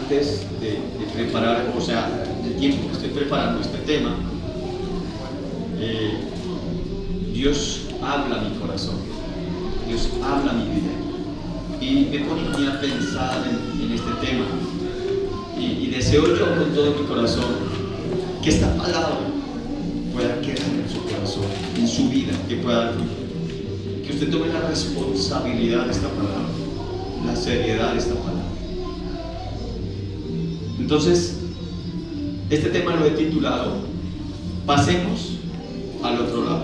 antes de preparar, o sea, el tiempo que estoy preparando este tema, Dios habla a mi corazón, Dios habla a mi vida, y me pone a mí a pensar en este tema, y deseo yo con todo mi corazón que esta palabra pueda quedar en su corazón, en su vida, que usted tome la responsabilidad de esta palabra, la seriedad de esta palabra. Entonces, este tema lo he titulado Pasemos al otro lado.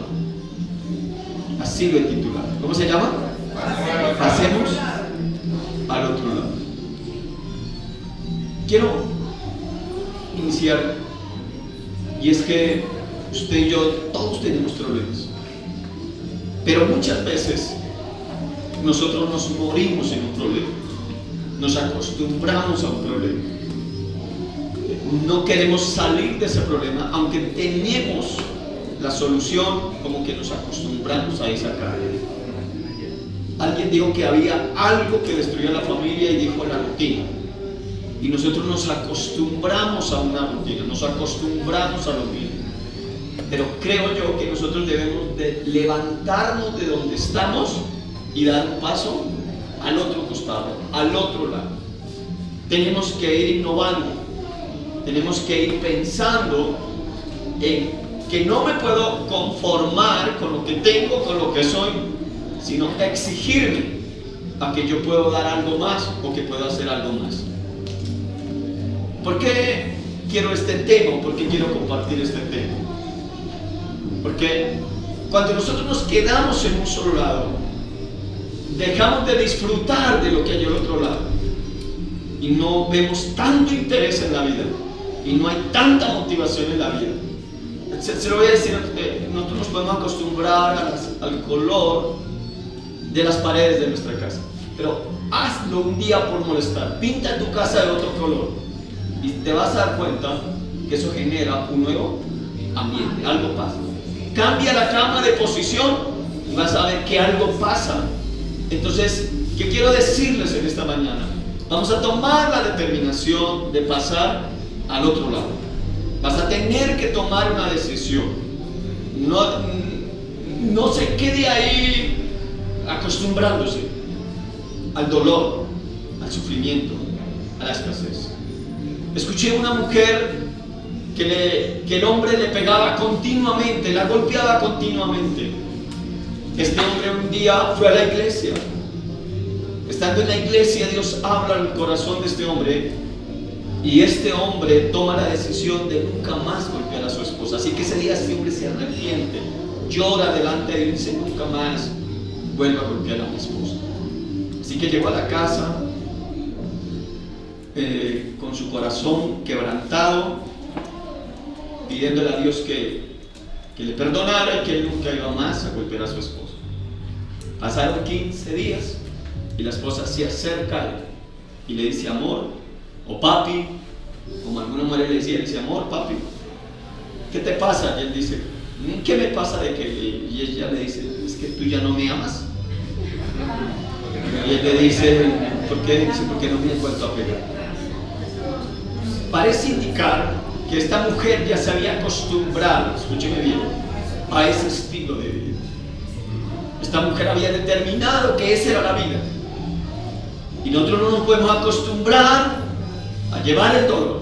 Así lo he titulado. ¿Cómo se llama? Pasemos al otro lado. Quiero iniciar, y es que usted y yo todos tenemos problemas, pero muchas veces nosotros nos morimos en un problema, nos acostumbramos a un problema, no queremos salir de ese problema, aunque tenemos la solución, como que nos acostumbramos a esa carga. Alguien dijo que había algo que destruía la familia y dijo la rutina, y nosotros nos acostumbramos a una rutina, nos acostumbramos a lo mismo. Pero creo yo que nosotros debemos de levantarnos de donde estamos y dar un paso al otro costado, al otro lado. Tenemos que ir innovando, tenemos que ir pensando en que no me puedo conformar con lo que tengo, con lo que soy, sino exigirme a que yo puedo dar algo más o que puedo hacer algo más. ¿Por qué quiero este tema? ¿Por qué quiero compartir este tema? Porque cuando nosotros nos quedamos en un solo lado, dejamos de disfrutar de lo que hay al otro lado y no vemos tanto interés en la vida y no hay tanta motivación en la vida. Se lo voy a decir, nosotros nos podemos acostumbrar al color de las paredes de nuestra casa, pero hazlo un día por molestar, pinta tu casa de otro color y te vas a dar cuenta que eso genera un nuevo ambiente, algo pasa. Cambia la cama de posición y vas a ver que algo pasa. Entonces, ¿qué quiero decirles en esta mañana? Vamos a tomar la determinación de pasar al otro lado. Vas a tener que tomar una decisión. No se quede ahí acostumbrándose al dolor, al sufrimiento, a la escasez. Escuché una mujer que el hombre le pegaba continuamente, la golpeaba continuamente. Este hombre un día fue a la iglesia. Estando en la iglesia, Dios habla al corazón de este hombre, y este hombre toma la decisión de nunca más golpear a su esposa. Así que ese día este hombre se arrepiente, llora delante de él y dice: nunca más vuelvo a golpear a mi esposa. Así que llegó a la casa con su corazón quebrantado, pidiéndole a Dios que le perdonara y que él nunca iba más a golpear a su esposa. Pasaron 15 días y la esposa se acerca a él y le dice: amor, o papi, como alguna mujer le decía, amor, papi, ¿qué te pasa? Y él dice: ¿qué me pasa de que? Y ella le dice: es que tú ya no me amas. Y él le dice: ¿por qué? Dice: porque no me he vuelto a pegar. Parece indicar que esta mujer ya se había acostumbrado, escúcheme bien, a ese estilo de vida. Esta mujer había determinado que esa era la vida, y nosotros no nos podemos acostumbrar a llevar el dolor,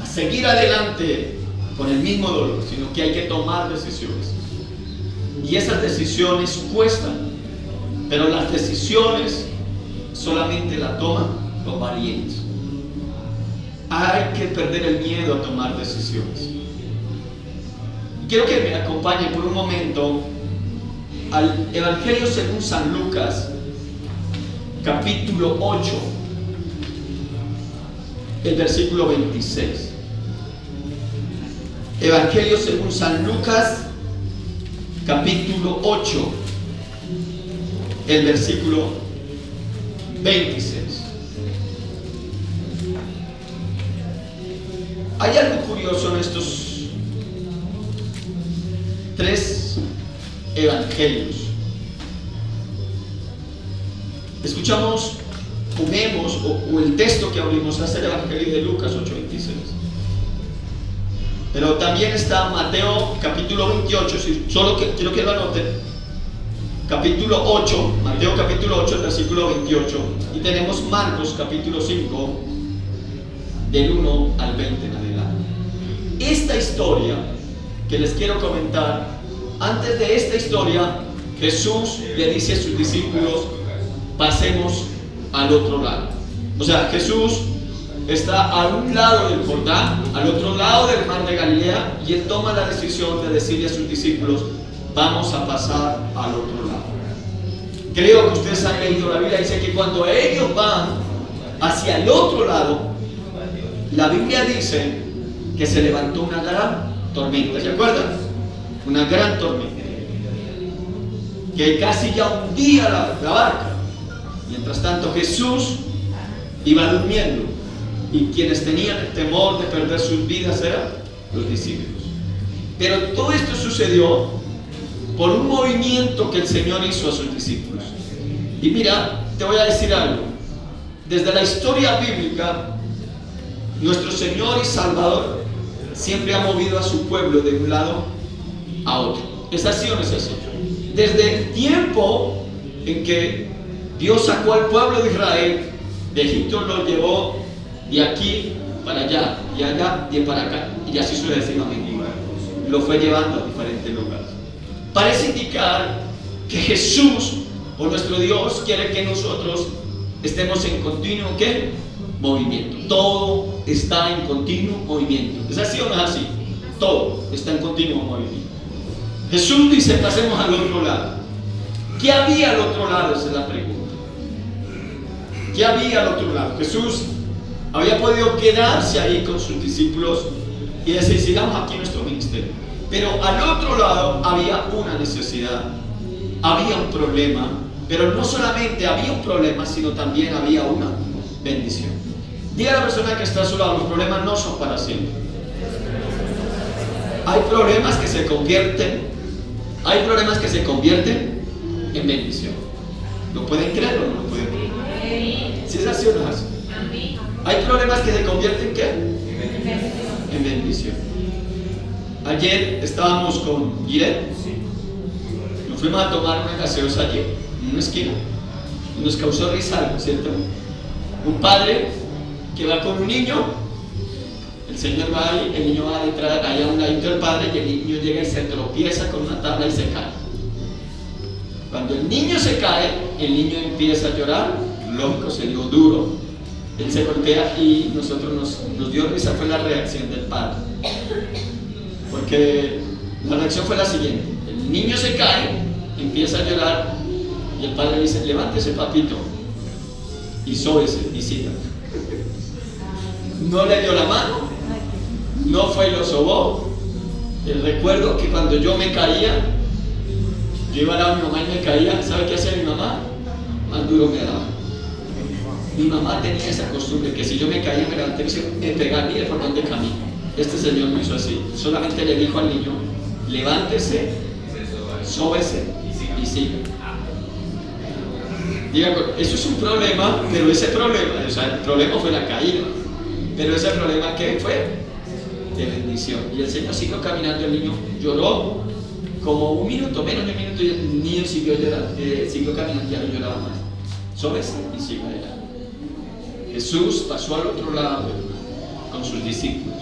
a seguir adelante con el mismo dolor, sino que hay que tomar decisiones, y esas decisiones cuestan, pero las decisiones solamente las toman los valientes. Hay que perder el miedo a tomar decisiones. Quiero que me acompañen por un momento al Evangelio según San Lucas, capítulo 8, el versículo 26. Evangelio según San Lucas, capítulo 8, el versículo 26. Hay algo curioso en estos tres evangelios. Escuchamos, comemos abrimos, o el texto que abrimos, es el Evangelio de Lucas 8:26. Pero también está Mateo capítulo 28, quiero que lo anoten. Capítulo 8, Mateo capítulo 8, versículo 28. Y tenemos Marcos capítulo 5, del 1 al 20 en adelante. Esta historia que les quiero comentar, antes de esta historia, Jesús le dice a sus discípulos: pasemos al otro lado. O sea, Jesús está a un lado del Jordán, al otro lado del mar de Galilea, y él toma la decisión de decirle a sus discípulos: vamos a pasar al otro lado. Creo que ustedes han leído la Biblia, dice que cuando ellos van hacia el otro lado, la Biblia dice que se levantó una gran tormenta. ¿Se acuerdan? Una gran tormenta que casi ya hundía la barca. Mientras tanto, Jesús iba durmiendo, y quienes tenían el temor de perder sus vidas eran los discípulos. Pero todo esto sucedió por un movimiento que el Señor hizo a sus discípulos. Y mira, te voy a decir algo. Desde la historia bíblica, nuestro Señor y Salvador siempre ha movido a su pueblo de un lado a otro. ¿Es así o no es así? Desde el tiempo en que Dios sacó al pueblo de Israel de Egipto, lo llevó de aquí para allá, y allá y para acá, y así sucesivamente. Lo fue llevando a diferentes lugares. Parece indicar que Jesús, o nuestro Dios, quiere que nosotros estemos en continuo, ¿qué? Movimiento. Todo está en continuo movimiento. ¿Es así o no es así? Todo está en continuo movimiento. Jesús dice: pasemos al otro lado. ¿Qué había al otro lado? Esa es la pregunta. ¿Qué había al otro lado? Jesús había podido quedarse ahí con sus discípulos y decir: sigamos aquí nuestro ministerio. Pero al otro lado había una necesidad, había un problema. Pero no solamente había un problema, sino también había una bendición. Diga a la persona que está a su lado: los problemas no son para siempre. Hay problemas que se convierten en bendición. ¿Lo pueden creer o no lo pueden creer? Si es así o no es así. Hay problemas que se convierten, ¿qué? En bendición. Ayer estábamos con Giret, nos fuimos a tomar una gaseosa allí, en una esquina, y nos causó risa, ¿cierto? Un padre que va con un niño, el señor va ahí, el niño va detrás, allá a un ladito del padre, y el niño llega y se tropieza con una tabla y se cae. Cuando el niño se cae, el niño empieza a llorar, lógico, se dio duro, él se golpea, y nosotros nos dio risa, fue la reacción del padre. Porque la reacción fue la siguiente: el niño se cae, empieza a llorar, y el padre dice: levántese, papito, y sóbese y siga. No le dio la mano, no fue y lo sobó. Recuerdo que cuando yo me caía, yo iba a lado de mi mamá y me caía, ¿sabe qué hacía mi mamá? Más duro me daba. Mi mamá tenía esa costumbre que si yo me caía, me levanté y me pegaba: mire por dónde camino. Este señor me hizo así. Solamente le dijo al niño: levántese, sóbese y siga. Diga, eso es un problema, pero ese problema, o sea, el problema fue la caída, pero ese problema, ¿qué fue? De bendición. Y el Señor siguió caminando, el niño lloró como un minuto, menos de un minuto, y el niño siguió llorando, siguió caminando, ya no lloraba más. Sóbese y siga adelante. Jesús pasó al otro lado con sus discípulos.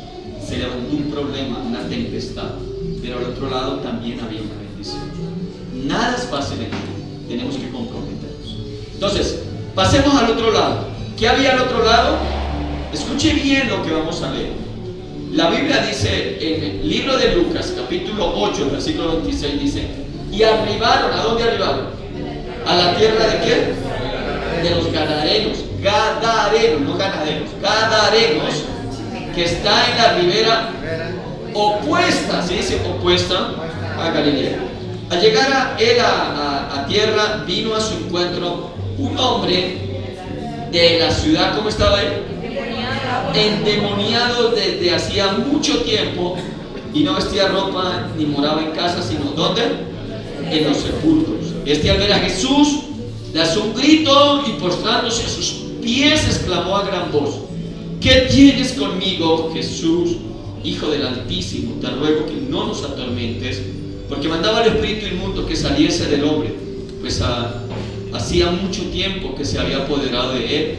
Se levantó un problema, una tempestad, pero al otro lado también había una bendición. Nada es fácil en esto, tenemos que comprometernos. Entonces, pasemos al otro lado. ¿Qué había al otro lado? Escuche bien lo que vamos a leer. La Biblia dice en el libro de Lucas, capítulo 8, versículo 26, dice: y arribaron, ¿a dónde arribaron? ¿A la tierra de qué? De los Gadarenos. Gadarenos, no ganaderos, Gadarenos, que está en la ribera opuesta, se dice opuesta a Galilea. Al llegar él a tierra, vino a su encuentro un hombre de la ciudad. ¿Cómo estaba él? Endemoniado desde hacía mucho tiempo, y no vestía ropa ni moraba en casa, sino ¿dónde? En los sepulcros. Al ver a Jesús, le hace un grito y postrándose a sus pies, exclamó a gran voz: ¿qué tienes conmigo, Jesús, Hijo del Altísimo? Te ruego que no nos atormentes. Porque mandaba al espíritu inmundo que saliese del hombre, pues hacía mucho tiempo que se había apoderado de él,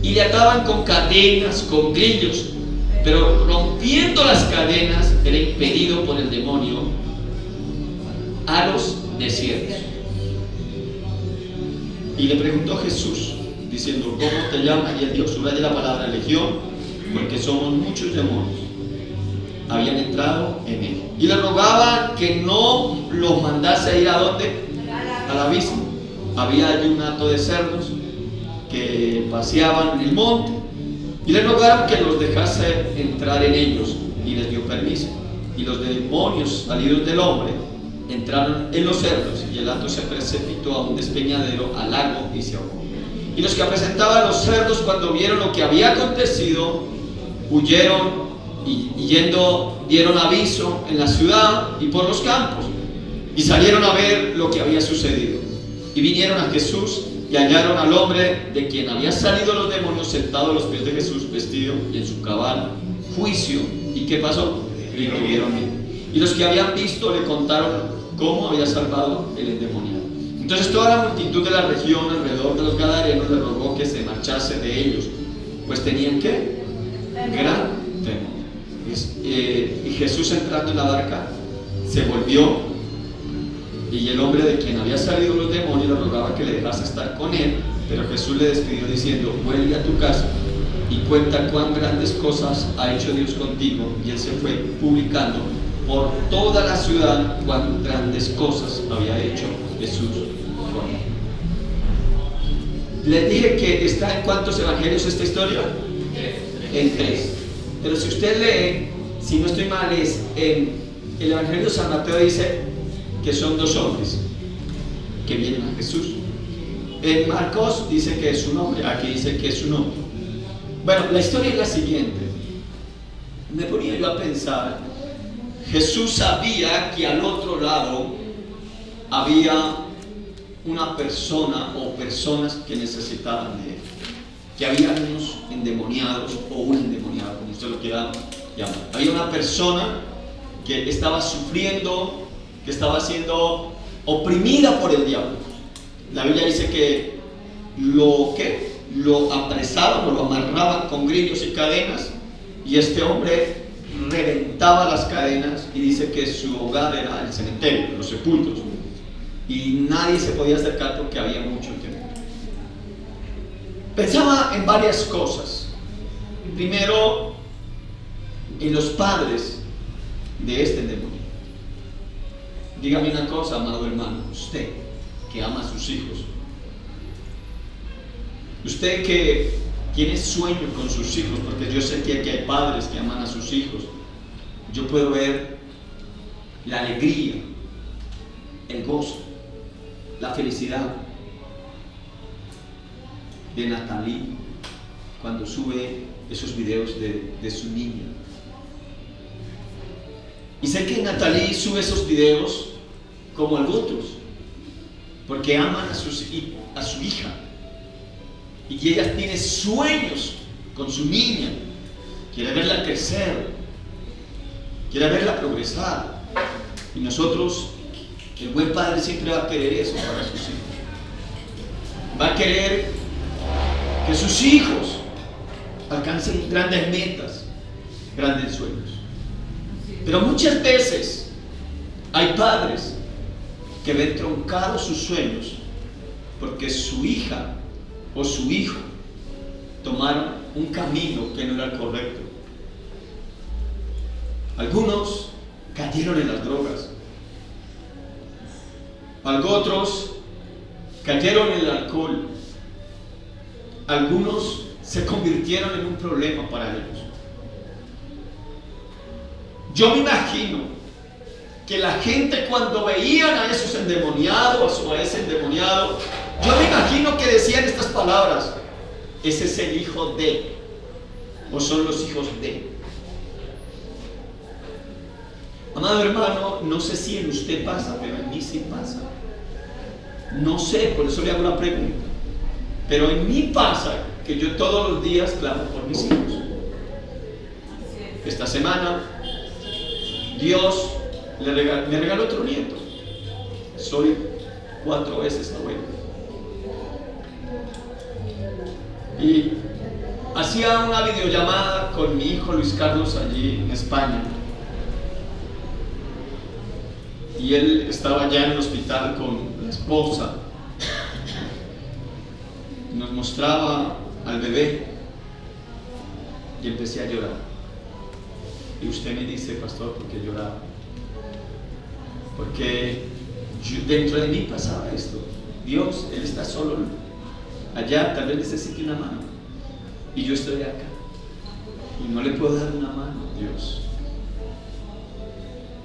y le ataban con cadenas, con grillos, pero rompiendo las cadenas era impedido por el demonio a los desiertos. Y le preguntó Jesús, diciendo: ¿cómo te llamas? Y él dijo, subraya la palabra legión, porque somos muchos demonios habían entrado en él. Y le rogaban que no los mandase a ir ¿a dónde? Al abismo. Había allí un hato de cerdos que paseaban en el monte, y le rogaron que los dejase entrar en ellos, y les dio permiso. Y los demonios salidos del hombre entraron en los cerdos, y el hato se precipitó a un despeñadero, al lago, y se ahogó. Y los que apacentaban los cerdos, cuando vieron lo que había acontecido, huyeron, y yendo dieron aviso en la ciudad y por los campos, y salieron a ver lo que había sucedido. Y vinieron a Jesús y hallaron al hombre de quien había salido los demonios sentado a los pies de Jesús, vestido y en su cabal juicio. ¿Y qué pasó? Y lo vieron bien. Y los que habían visto le contaron cómo había salvado el endemoniado. Entonces toda la multitud de la región alrededor de los gadarenos le rogó que se marchase de ellos, pues tenían ¿qué? Gran temor. Y Jesús, entrando en la barca, se volvió, y el hombre de quien había salido los demonios le rogaba que le dejase estar con él, pero Jesús le despidió diciendo: vuelve a tu casa y cuenta cuán grandes cosas ha hecho Dios contigo. Y él se fue publicando por toda la ciudad cuán grandes cosas había hecho Jesús con él. Les dije que está en ¿cuántos evangelios esta historia? En 3. Pero si usted lee, si no estoy mal, es en el Evangelio de San Mateo, dice que son 2 hombres que vienen a Jesús. En Marcos dice que es un hombre, aquí dice que es un hombre. Bueno, la historia es la siguiente. Me ponía yo a pensar, Jesús sabía que al otro lado había una persona o personas que necesitaban de él, que había unos endemoniados o un endemoniado, como usted lo quiera llamar. Había una persona que estaba sufriendo, que estaba siendo oprimida por el diablo. La Biblia dice que lo apresaban o lo amarraban con grillos y cadenas, y este hombre reventaba las cadenas, y dice que su hogar era el cementerio, los sepulcros, y nadie se podía acercar porque había mucho temor. Pensaba en varias cosas. Primero, en los padres de este demonio. Dígame una cosa, amado hermano, usted que ama a sus hijos, usted que tiene sueño con sus hijos, porque yo sé que aquí hay padres que aman a sus hijos, yo puedo ver la alegría, el gozo, la felicidad de Natalie cuando sube esos videos de su niña. Y sé que Natalie sube esos videos como a otros, porque aman a su hija, y que ella tiene sueños con su niña, quiere verla crecer, quiere verla progresar. Y nosotros, el buen padre siempre va a querer eso para sus hijos. Va a querer que sus hijos alcancen grandes metas, grandes sueños. Pero muchas veces hay padres que ven truncados sus sueños porque su hija o su hijo tomaron un camino que no era el correcto. Algunos cayeron en las drogas, otros cayeron en el alcohol, algunos se convirtieron en un problema para ellos. Yo me imagino que la gente, cuando veían a esos endemoniados o a ese endemoniado, yo me imagino que decían estas palabras: ese es el hijo de, o son los hijos de. Amado hermano, no sé si en usted pasa, pero en mí sí pasa. No sé, por eso le hago la pregunta. Pero en mí pasa que yo todos los días clamo por mis hijos. Esta semana Dios me regaló otro nieto. Soy 4 veces abuelo. Y hacía una videollamada con mi hijo Luis Carlos allí en España. Y él estaba ya en el hospital con la esposa. Nos mostraba al bebé y empecé a llorar. Y usted me dice, pastor, ¿por qué lloraba? Porque dentro de mí pasaba esto. Dios, Él está solo allá, tal vez necesite una mano. Y yo estoy acá. Y no le puedo dar una mano, Dios.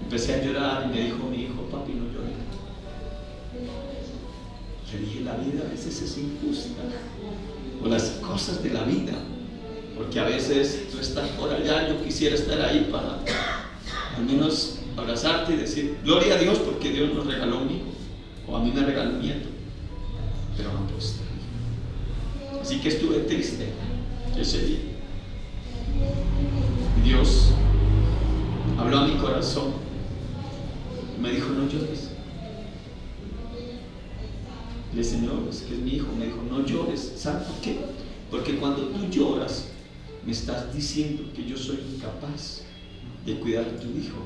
Empecé a llorar y me dijo mi hijo, papi, no llores. Le dije, la vida a veces es injusta. O las cosas de la vida. Porque a veces tú estás por allá, yo quisiera estar ahí para al menos abrazarte y decir, gloria a Dios porque Dios nos regaló un hijo. O a mí me regaló un nieto. Pero no puedo estar ahí. Así que estuve triste ese día. Y Dios habló a mi corazón. Me dijo, no llores. Le dije, Señor, es que es mi hijo. Me dijo, no llores. ¿Sabes por qué? Porque cuando tú lloras, me estás diciendo que yo soy incapaz de cuidar de tu hijo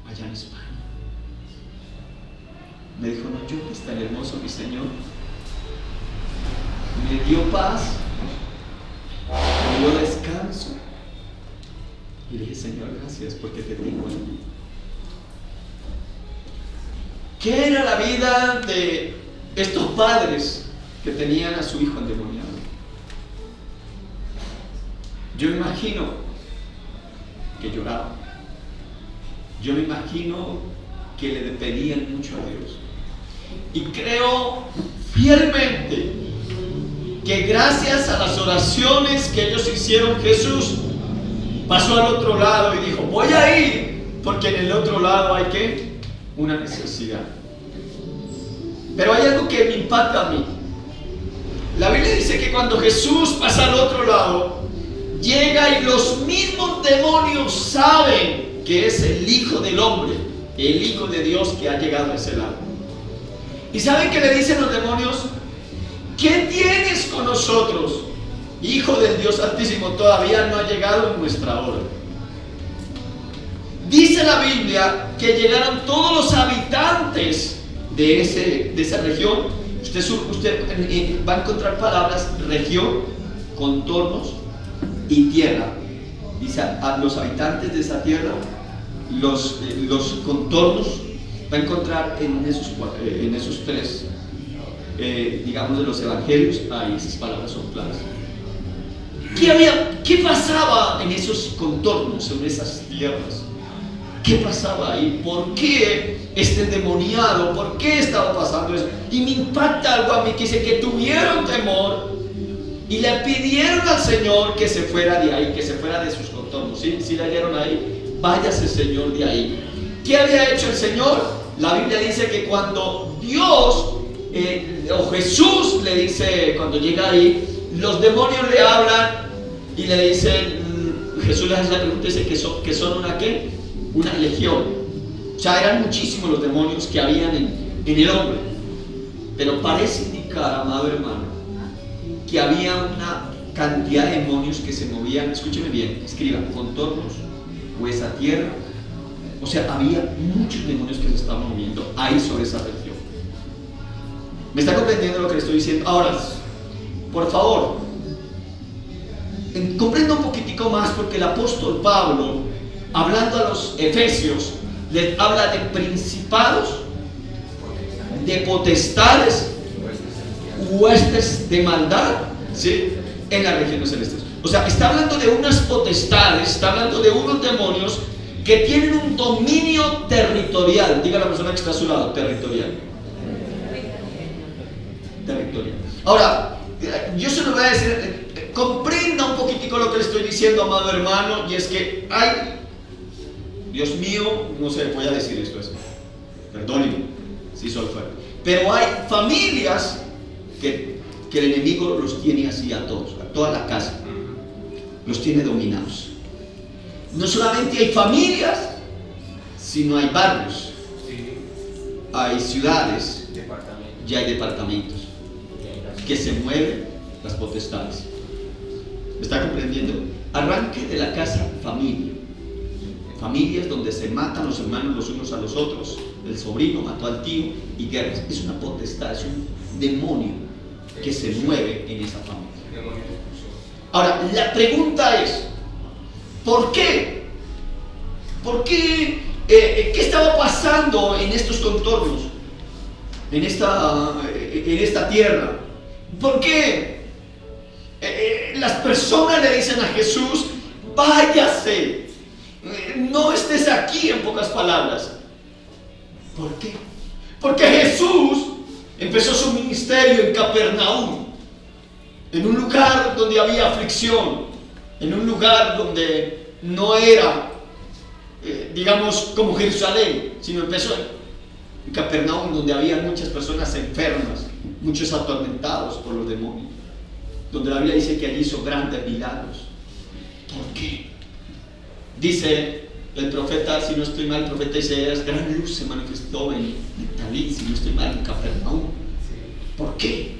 allá en España. Me dijo, no llores, tan hermoso mi Señor. Me dio paz, me dio descanso. Y le dije, Señor, gracias porque te tengo en mí. ¿Qué era la vida de estos padres que tenían a su hijo endemoniado? Yo me imagino que lloraban. Yo me imagino que le pedían mucho a Dios. Y creo fielmente que gracias a las oraciones que ellos hicieron, Jesús pasó al otro lado y dijo, voy a ir, porque en el otro lado hay que una necesidad. Pero hay algo que me impacta a mí. La Biblia dice que cuando Jesús pasa al otro lado, llega y los mismos demonios saben que es el Hijo del Hombre, el Hijo de Dios que ha llegado a ese lado. ¿Y saben qué le dicen los demonios? ¿Qué tienes con nosotros? Hijo del Dios Altísimo, todavía no ha llegado en nuestra hora. Dice la Biblia que llegaron todos los habitantes de esa región. Usted va a encontrar palabras región, contornos y tierra. Dice a los habitantes de esa tierra, los contornos, va a encontrar en esos tres, digamos, de los evangelios. Ahí esas palabras son claras. ¿Qué pasaba en esos contornos, en esas tierras? ¿Qué pasaba ahí? ¿Por qué este endemoniado? ¿Por qué estaba pasando eso? Y me impacta algo a mí que dice que tuvieron temor y le pidieron al Señor que se fuera de ahí, que se fuera de sus contornos. ¿Sí leyeron ahí? Váyase, Señor, de ahí. ¿Qué había hecho el Señor? La Biblia dice que cuando Dios o Jesús le dice, cuando llega ahí, los demonios le hablan y le dicen, Jesús les hace la pregunta y dice que son una ¿qué? Una legión. O sea, eran muchísimos los demonios que habían en el hombre. Pero parece indicar, amado hermano, que había una cantidad de demonios que se movían, escúcheme bien, escriban, contornos o esa tierra. O sea, había muchos demonios que se estaban moviendo ahí sobre esa región. ¿Me está comprendiendo lo que le estoy diciendo? Ahora, por favor, comprenda un poquitico más, porque el apóstol Pablo, hablando a los efesios, les habla de principados, de potestades, huestes de maldad, ¿sí?, en las regiones celestes. O sea, está hablando de unas potestades, está hablando de unos demonios que tienen un dominio territorial. Diga la persona que está a su lado, territorial. Territorial. Ahora, yo se lo voy a decir, comprenda un poquitico lo que le estoy diciendo, amado hermano, y es que hay, Dios mío, no sé, voy a decir esto, perdónenme si soy fuerte, pero hay familias que el enemigo los tiene así a todos. toda la casa. Los tiene dominados. No solamente hay familias, sino hay barrios, hay ciudades y hay departamentos que se mueven las potestades. ¿Me está comprendiendo? Arranque de la casa, familia. Familias donde se matan los hermanos los unos a los otros. El sobrino mató al tío y guerras. Es una potestad, es un demonio que se mueve en esa familia. Ahora, la pregunta es, ¿por qué? ¿Por qué? ¿Qué estaba pasando en estos contornos? En esta tierra. ¿Por qué? Las personas le dicen a Jesús, váyase, no estés aquí, en pocas palabras. ¿Por qué? Porque Jesús empezó su ministerio en Capernaum, en un lugar donde había aflicción, en un lugar donde no era, digamos, como Jerusalén, sino empezó en Capernaum, donde había muchas personas enfermas, muchos atormentados por los demonios, donde la Biblia dice que allí hizo grandes milagros. ¿Por qué? Dice el profeta, si no estoy mal, el profeta Isaías, gran luz se manifestó en Talí, si no estoy mal, en Capernaum. ¿Por qué?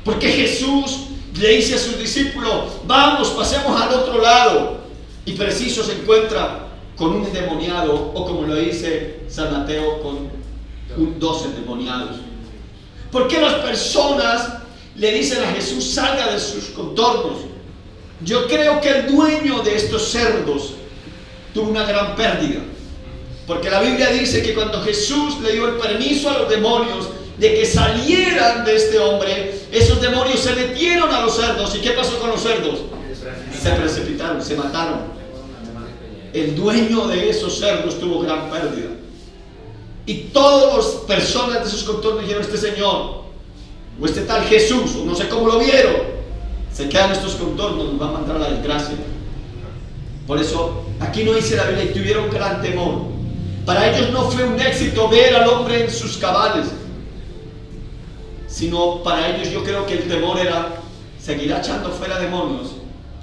Porque Jesús le dice a sus discípulos, vamos, pasemos al otro lado, y preciso se encuentra con un endemoniado, o como lo dice San Mateo, con 12 endemoniados. ¿Por qué las personas le dicen a Jesús, salga de sus contornos? Yo creo que el dueño de estos cerdos tuvo una gran pérdida, porque la Biblia dice que cuando Jesús le dio el permiso a los demonios de que salieran de este hombre, esos demonios se metieron a los cerdos. ¿Y qué pasó con los cerdos? Se precipitaron, se mataron. El dueño de esos cerdos tuvo gran pérdida, y todas las personas de esos contornos dijeron, este señor o este tal Jesús, o no sé cómo lo vieron, se quedan en estos contornos, nos va a mandar a la desgracia. Por eso aquí no dice la Biblia, y tuvieron gran temor. Para ellos no fue un éxito ver al hombre en sus cabales, sino para ellos yo creo que el temor era, seguirá echando fuera demonios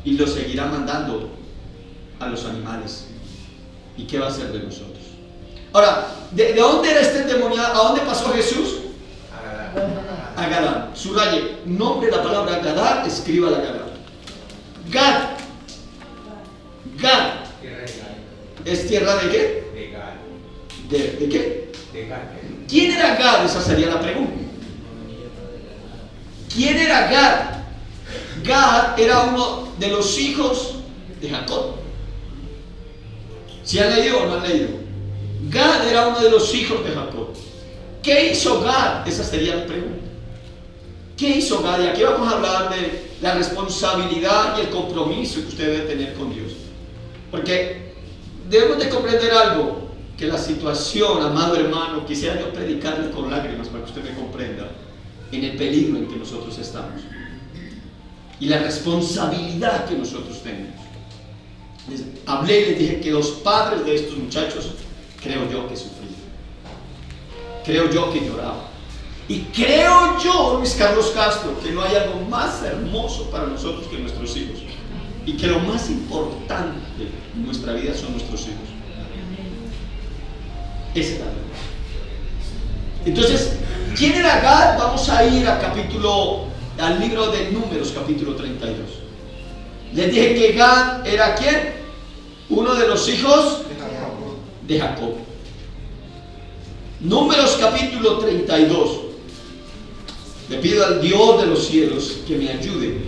y los seguirá mandando a los animales. ¿Y qué va a hacer de nosotros? Ahora, ¿de dónde era este endemoniado? ¿A dónde pasó Jesús? A Gadar. Subraye, nombre la palabra Gadar, escriba la Gadar. Gad. Gad. ¿Es tierra de qué? De Gad. ¿De qué? De Gad. ¿Quién era Gad? Esa sería la pregunta. ¿Quién era Gad? Gad era uno de los hijos de Jacob. ¿Sí han leído o no han leído? Gad era uno de los hijos de Jacob. ¿Qué hizo Gad? Esa sería la pregunta. ¿Qué hizo Gad? Y aquí vamos a hablar de la responsabilidad y el compromiso que usted debe tener con Dios. Porque debemos de comprender algo, que la situación, amado hermano, quisiera yo predicarle con lágrimas para que usted me comprenda, en el peligro en que nosotros estamos y la responsabilidad que nosotros tenemos. Les hablé y les dije que los padres de estos muchachos, creo yo que sufrían, creo yo que lloraban, y creo yo, Luis Carlos Castro, que no hay algo más hermoso para nosotros que nuestros hijos, y que lo más importante en nuestra vida son nuestros hijos. Esa es la verdad. Entonces, ¿quién era Gad? Vamos a ir al libro de Números, capítulo 32. Les dije que Gad era ¿quién? Uno de los hijos de Jacob. Números, capítulo 32. Le pido al Dios de los cielos que me ayude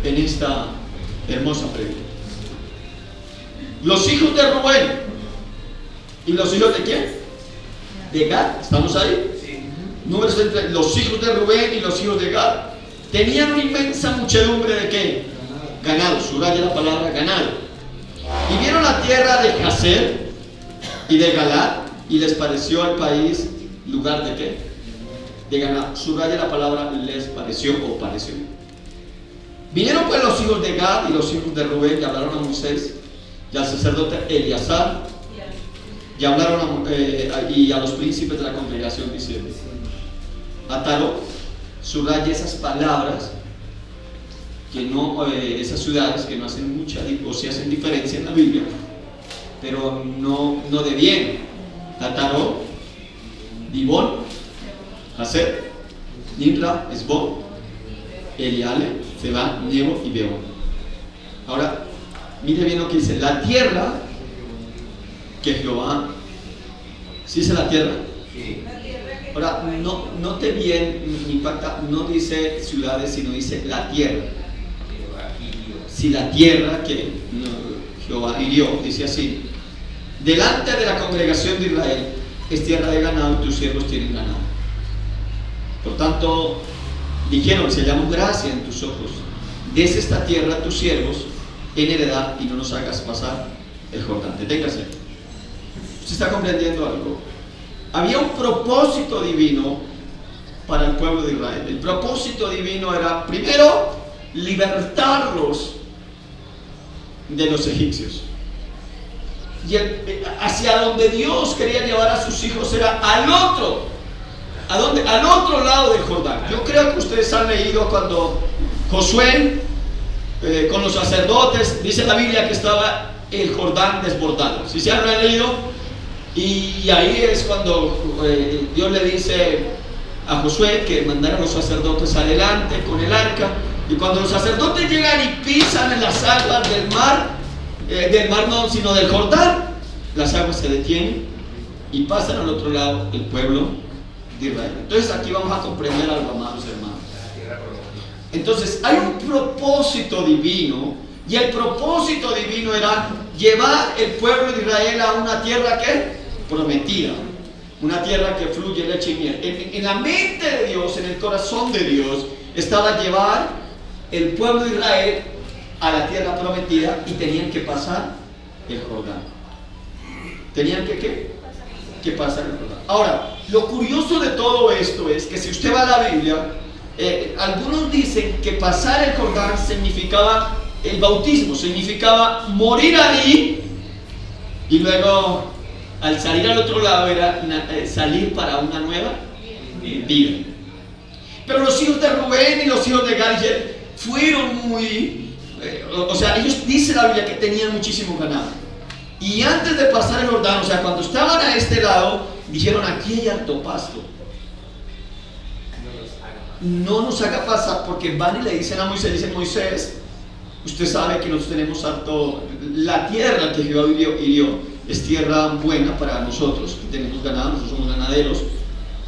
en esta hermosa pregunta. Los hijos de Rubén. ¿Y los hijos de quién? De Gad. ¿Estamos ahí? Sí. Números entre los hijos de Rubén y los hijos de Gad tenían una inmensa muchedumbre de ¿qué? Ganado. Subraya la palabra ganado. Y vieron la tierra de Jazer y de Galad, y les pareció el país lugar de ¿qué? De ganado. Subraya la palabra les pareció o pareció. Vinieron pues los hijos de Gad y los hijos de Rubén y hablaron a Moisés y al sacerdote Eleazar, y hablaron y a los príncipes de la congregación diciendo: Ataro, subraya esas palabras que no, esas ciudades que no hacen mucha, o sí hacen diferencia en la Biblia, pero no de bien. Atarot, Dibón, Haset, Nimra, Esbón, Eliale, Seba, Nebo y Beón. Ahora, mire bien lo que dice: la tierra que Jehová, ¿sí dice la tierra? Sí. Ahora, note bien, mi impacta, no dice ciudades, sino dice la tierra. Si la tierra que Jehová hirió, dice así: delante de la congregación de Israel es tierra de ganado y tus siervos tienen ganado. Por tanto, dijeron: se hallamos gracia en tus ojos, des esta tierra a tus siervos en heredad y no nos hagas pasar el Jordán. Deténgase. ¿Usted está comprendiendo algo? Había un propósito divino para el pueblo de Israel. El propósito divino era, primero, libertarlos de los egipcios. Y hacia donde Dios quería llevar a sus hijos era al otro. ¿A dónde? Al otro lado del Jordán. Yo creo que ustedes han leído cuando Josué con los sacerdotes, dice la Biblia que estaba el Jordán desbordado. ¿Sí se han leído? Y ahí es cuando Dios le dice a Josué que mandara a los sacerdotes adelante con el arca. Y cuando los sacerdotes llegan y pisan en las aguas del mar no, sino del Jordán, las aguas se detienen y pasan al otro lado el pueblo de Israel. Entonces aquí vamos a comprender algo, amados hermanos. Entonces hay un propósito divino, y el propósito divino era llevar el pueblo de Israel a una tierra que prometida, una tierra que fluye leche y miel. En la mente de Dios, en el corazón de Dios, estaba llevar el pueblo de Israel a la tierra prometida, y tenían que pasar el Jordán. Tenían que pasar el Jordán. Ahora, lo curioso de todo esto es que si usted va a la Biblia, algunos dicen que pasar el Jordán significaba el bautismo, significaba morir ahí y luego al salir al otro lado era salir para una nueva vida. Pero los hijos de Rubén y los hijos de Gad fueron muy, ellos, dice la Biblia, que tenían muchísimo ganado. Y antes de pasar el Jordán, cuando estaban a este lado, dijeron: aquí hay alto pasto, no nos haga pasar, porque van y le dicen a Moisés, dicen: Moisés, usted sabe que nosotros tenemos harto, la tierra que Jehová hirió es tierra buena para nosotros, que tenemos ganado, nosotros somos ganaderos,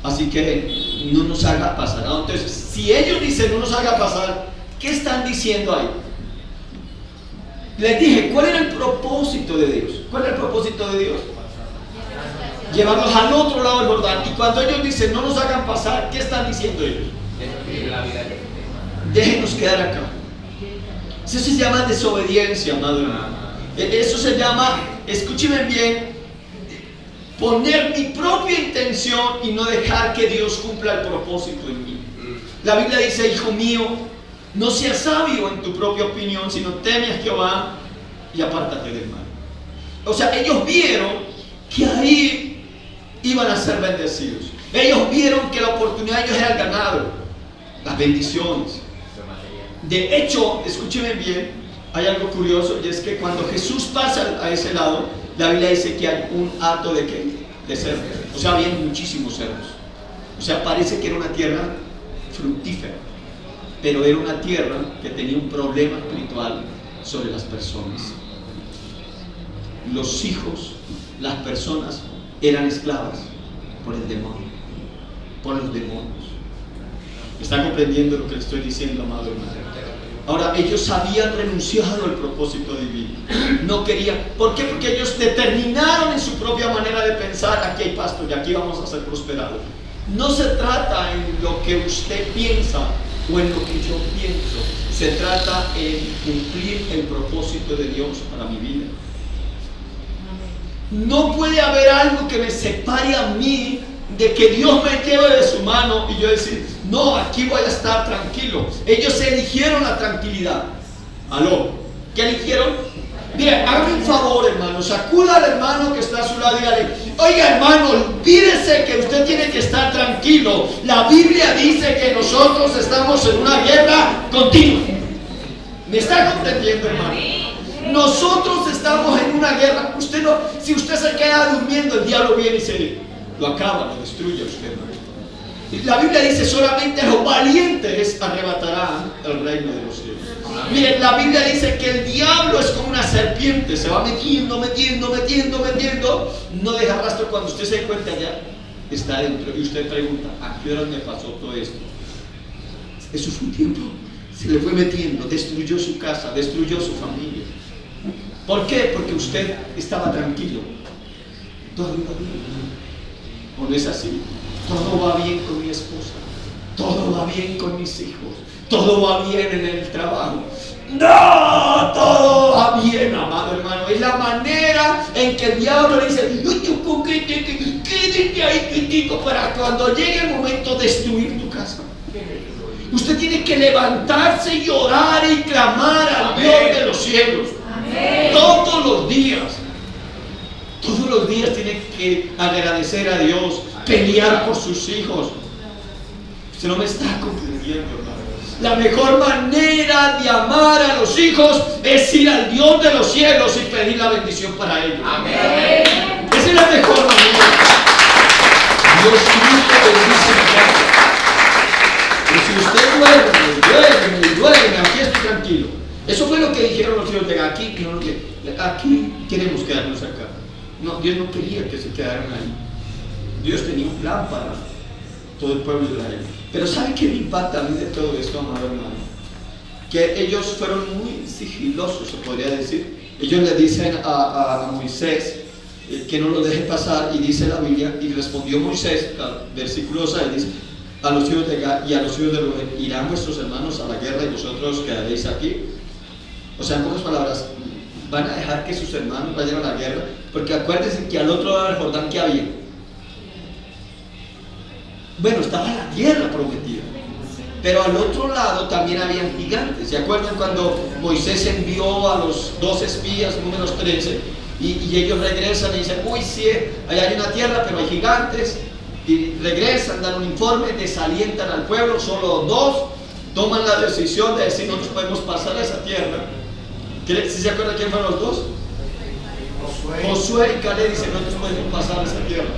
así que no nos haga pasar. Entonces, si ellos dicen no nos haga pasar, ¿qué están diciendo ahí? Les dije, ¿cuál era el propósito de Dios? ¿Cuál era el propósito de Dios? Llevarlos al otro lado del Jordán. Y cuando ellos dicen no nos hagan pasar, ¿qué están diciendo ellos? Déjenos quedar acá. Eso se llama desobediencia, amado hermano. Eso se llama, escúcheme bien, poner mi propia intención y no dejar que Dios cumpla el propósito en mí. La Biblia dice: hijo mío, no seas sabio en tu propia opinión, sino teme a Jehová y apártate del mal. Ellos vieron que ahí iban a ser bendecidos. Ellos vieron que la oportunidad de ellos era el ganado, las bendiciones. De hecho, escúcheme bien, hay algo curioso, y es que cuando Jesús pasa a ese lado, la Biblia dice que hay un hato de ¿qué? De cerdos. Había muchísimos cerdos. Parece que era una tierra fructífera, pero era una tierra que tenía un problema espiritual sobre las personas. Los hijos, las personas, eran esclavas por el demonio, por los demonios. ¿Está comprendiendo lo que le estoy diciendo, amado hermano? Ahora, ellos habían renunciado al propósito divino. No querían. ¿Por qué? Porque ellos determinaron en su propia manera de pensar: aquí hay pasto y aquí vamos a ser prosperados. No se trata en lo que usted piensa o en lo que yo pienso. Se trata en cumplir el propósito de Dios para mi vida. No puede haber algo que me separe a mí de que Dios me lleve de su mano y yo decir: no, aquí voy a estar tranquilo. Ellos eligieron la tranquilidad. ¿Aló? ¿Qué eligieron? Mire, hágame un favor, hermano, sacuda al hermano que está a su lado y dígale: oiga, hermano, olvídese que usted tiene que estar tranquilo. La Biblia dice que nosotros estamos en una guerra continua. ¿Me está comprendiendo, hermano? Nosotros estamos en una guerra. Si usted se queda durmiendo, el diablo viene y se lo acaba, lo destruye a usted, hermano. La Biblia dice: solamente los valientes arrebatarán el reino de los cielos. Miren, la Biblia dice que el diablo es como una serpiente, se va metiendo. No deja rastro. Cuando usted se encuentra allá, está dentro. Y usted pregunta: ¿a qué hora me pasó todo esto? Eso fue un tiempo. Se le fue metiendo, destruyó su casa, destruyó su familia. ¿Por qué? Porque usted estaba tranquilo. Todo iba bien. ¿O no es así? Todo va bien con mi esposa, todo va bien con mis hijos, todo va bien en el trabajo. No, todo va bien, amado hermano. Es la manera en que el diablo le dice: quédate ahí quietico, para cuando llegue el momento de destruir tu casa. Usted tiene que levantarse y orar y clamar al Dios de los cielos. Amén. Todos los días tiene que agradecer a Dios, pelear por sus hijos. Usted no me está comprendiendo, hermano. La mejor manera de amar a los hijos es ir al Dios de los cielos y pedir la bendición para ellos. Amén. Esa es la mejor manera. Dios Cristo bendice mi casa. Pero si usted duerme, aquí estoy tranquilo. Eso fue lo que dijeron los hijos de aquí queremos quedarnos acá. No, Dios no quería que se quedaran ahí. Dios tenía un plan para todo el pueblo de Israel. Pero ¿sabe qué me impacta a mí de todo esto, amado hermano? Que ellos fueron muy sigilosos, se podría decir. Ellos le dicen a Moisés que no lo deje pasar, y dice la Biblia: y respondió Moisés, versículo 6, dice: a los hijos de Gad y a los hijos de Rubén, irán vuestros hermanos a la guerra y vosotros quedaréis aquí. O sea, en pocas palabras, van a dejar que sus hermanos vayan a la guerra, porque acuérdense que al otro lado del Jordán, ¿qué había? Bueno, estaba la tierra prometida, pero al otro lado también habían gigantes. ¿Se acuerdan cuando Moisés envió a los 2 espías, números 13, y ellos regresan y dicen: uy, sí, allá hay una tierra, pero hay gigantes? Y regresan, dan un informe, desalientan al pueblo. Solo 2 toman la decisión de decir: nosotros podemos pasar a esa tierra. ¿Sí se acuerdan quién fueron los 2? Josué y Caleb. Dicen: nosotros podemos pasar a esa tierra.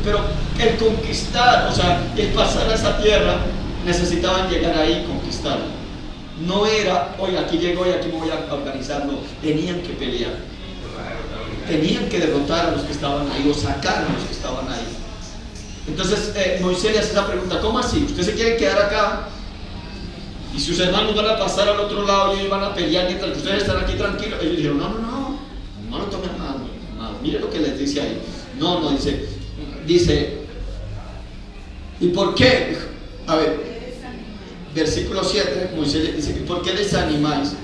Pero el conquistar, o sea, el pasar a esa tierra, necesitaban llegar ahí y conquistarla. No era: oye, aquí llego y aquí me voy a organizar. No, tenían que pelear. Tenían que derrotar a los que estaban ahí, o sacar a los que estaban ahí. Entonces Moisés le hace esa pregunta: ¿cómo así? ¿Ustedes se quieren quedar acá? Y sus hermanos van a pasar al otro lado y ellos van a pelear mientras que ustedes están aquí tranquilos. Ellos dijeron: no lo tomen mal. Mire lo que les dice ahí. No, dice, ¿y por qué? A ver, versículo 7, Moisés le dice: ¿y por qué desanimáis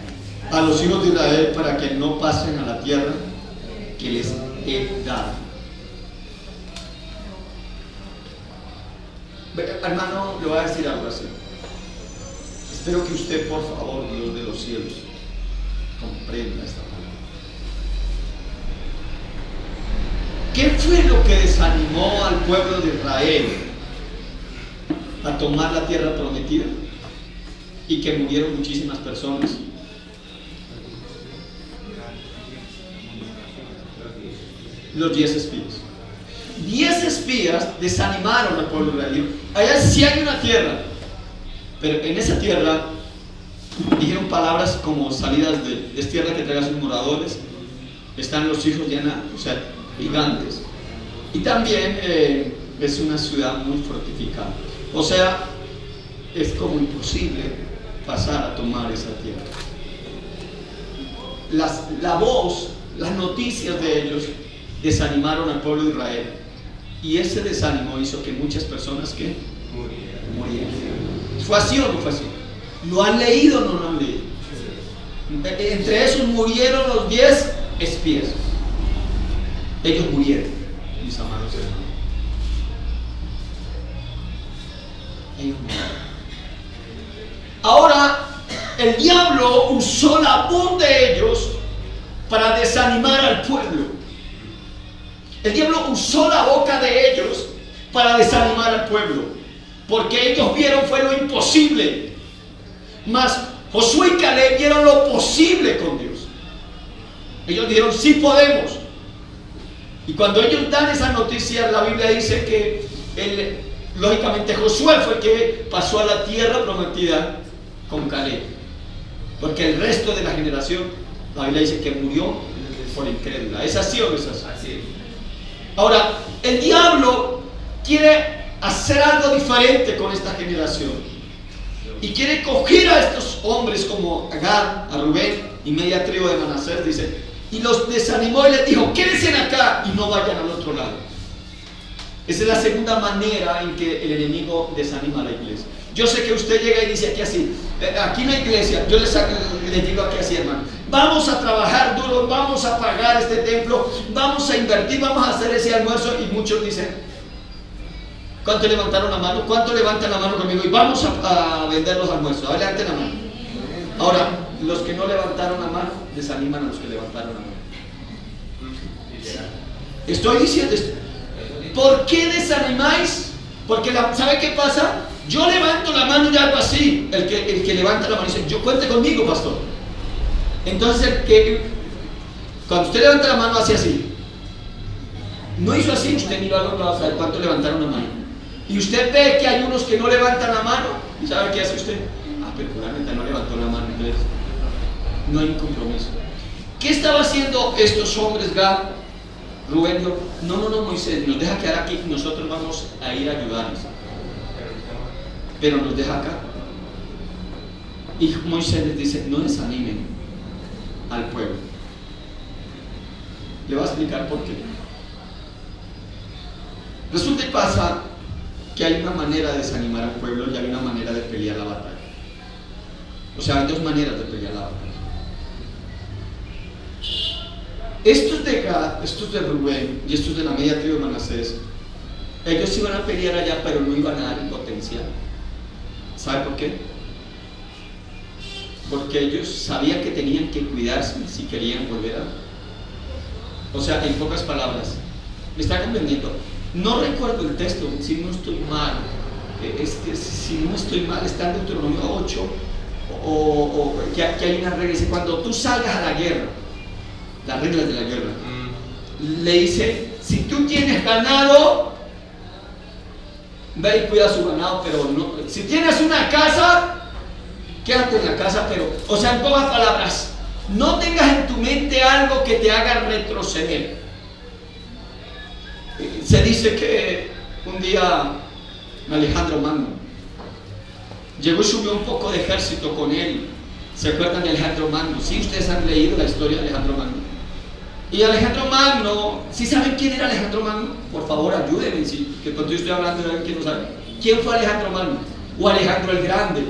a los hijos de Israel para que no pasen a la tierra que les he dado? Hermano, le voy a decir algo así. Espero que usted, por favor, Dios de los cielos, comprenda esta palabra. ¿Qué fue lo que desanimó al pueblo de Israel a tomar la tierra prometida y que murieron muchísimas personas? Los 10 espías. 10 espías desanimaron al pueblo de Israel. Allá sí hay una tierra, pero en esa tierra dijeron palabras como salidas de: es tierra que trae a sus moradores, están los hijos de Aná, o sea, gigantes, y también es una ciudad muy fortificada. O sea, es como imposible pasar a tomar esa tierra. La voz, las noticias de ellos desanimaron al pueblo de Israel, y ese desánimo hizo que muchas personas que murieran. ¿Fue así o no fue así? ¿Lo han leído o no lo han leído? Entre esos murieron los 10 espías. Ellos murieron, mis amados hermanos. Ellos murieron. Ahora, el diablo usó la voz de ellos para desanimar al pueblo. El diablo usó la boca de ellos para desanimar al pueblo, porque ellos vieron fue lo imposible. Mas Josué y Caleb vieron lo posible con Dios. Ellos dijeron, sí podemos. Y cuando ellos dan esa noticia, la Biblia dice que lógicamente Josué fue el que pasó a la tierra prometida con Caleb. Porque el resto de la generación, la Biblia dice que murió por incrédula. ¿Es así o no es así? Así es. Ahora, el diablo quiere hacer algo diferente con esta generación. Y quiere coger a estos hombres como Agar, a Rubén y media tribu de Manasés, dice, y los desanimó y les dijo, quédense acá y no vayan al otro lado. Esa es la segunda manera en que el enemigo desanima a la iglesia. Yo sé que usted llega y dice aquí así, aquí en la iglesia, yo les digo aquí así, hermano, vamos a trabajar duro, vamos a pagar este templo, vamos a invertir, vamos a hacer ese almuerzo, y muchos dicen, ¿cuánto levantaron la mano? ¿Cuánto levantan la mano conmigo? Y vamos a vender los almuerzos. A ver, levanten la mano. Ahora, los que no levantaron la mano desaniman a los que levantaron la mano. Estoy diciendo esto. ¿Por qué desanimáis? Porque ¿sabe qué pasa? Yo levanto la mano y hago así. El que levanta la mano dice, yo cuente conmigo, pastor. Entonces, cuando usted levanta la mano hace así. No hizo así, usted ni va a saber cuánto levantaron la mano. Y usted ve que hay unos que no levantan la mano. ¿Y sabe qué hace usted? Ah, pero puramente no levantó la mano. Entonces, no hay un compromiso. ¿Qué estaba haciendo estos hombres, Gad, Rubén? No, Moisés, nos deja quedar aquí, nosotros vamos a ir a ayudarles. Pero nos deja acá. Y Moisés les dice, no desanimen al pueblo. Le voy a explicar por qué. Resulta y pasa que hay una manera de desanimar al pueblo y hay una manera de pelear la batalla. O sea, hay dos maneras de pelear la batalla. Estos de Gad, estos de Rubén y estos de la media tribu de Manasés, ellos iban a pelear allá, pero no iban a dar el potencial. ¿Sabe por qué? Porque ellos sabían que tenían que cuidarse si querían volver a... O sea, en pocas palabras, ¿me está comprendiendo? No recuerdo el texto, si no estoy mal, si no estoy mal, está en Deuteronomio 8, o que hay una regla, dice, cuando tú salgas a la guerra, las reglas de la guerra, le dice, si tú tienes ganado, ve y cuida su ganado, pero no, si tienes una casa, quédate en la casa, pero, o sea, en pocas palabras, no tengas en tu mente algo que te haga retroceder. Se dice que un día Alejandro Magno llegó y subió un poco de ejército con él. ¿Se acuerdan de Alejandro Magno? Sí, ustedes han leído la historia de Alejandro Magno. Y Alejandro Magno, ¿sí saben quién era Alejandro Magno? Por favor, ayúdenme, ¿sí? Que cuando yo estoy hablando de alguien que no sabe. ¿Quién fue Alejandro Magno? O Alejandro el Grande.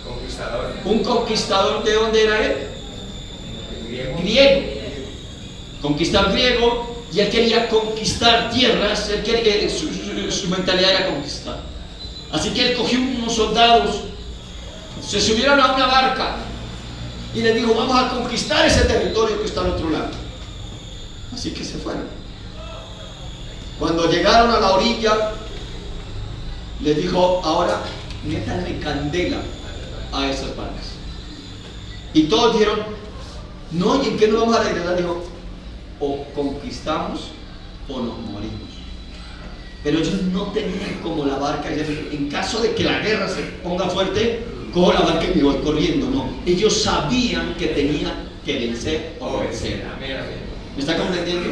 Conquistador. Un conquistador. ¿De dónde era él? Griego. Conquistador griego. Y él quería conquistar tierras, su mentalidad era conquistar. Así que él cogió unos soldados, se subieron a una barca y les dijo, vamos a conquistar ese territorio que está al otro lado. Así que se fueron. Cuando llegaron a la orilla, les dijo, ahora métanle candela a esas barcas. Y todos dijeron, no, ¿y en qué nos vamos a regresar? Dijo, o conquistamos o nos morimos. Pero ellos no tenían como la barca, en caso de que la guerra se ponga fuerte, cojo la barca y me voy corriendo. No, ellos sabían que tenían que vencer o vencer. ¿Me está comprendiendo?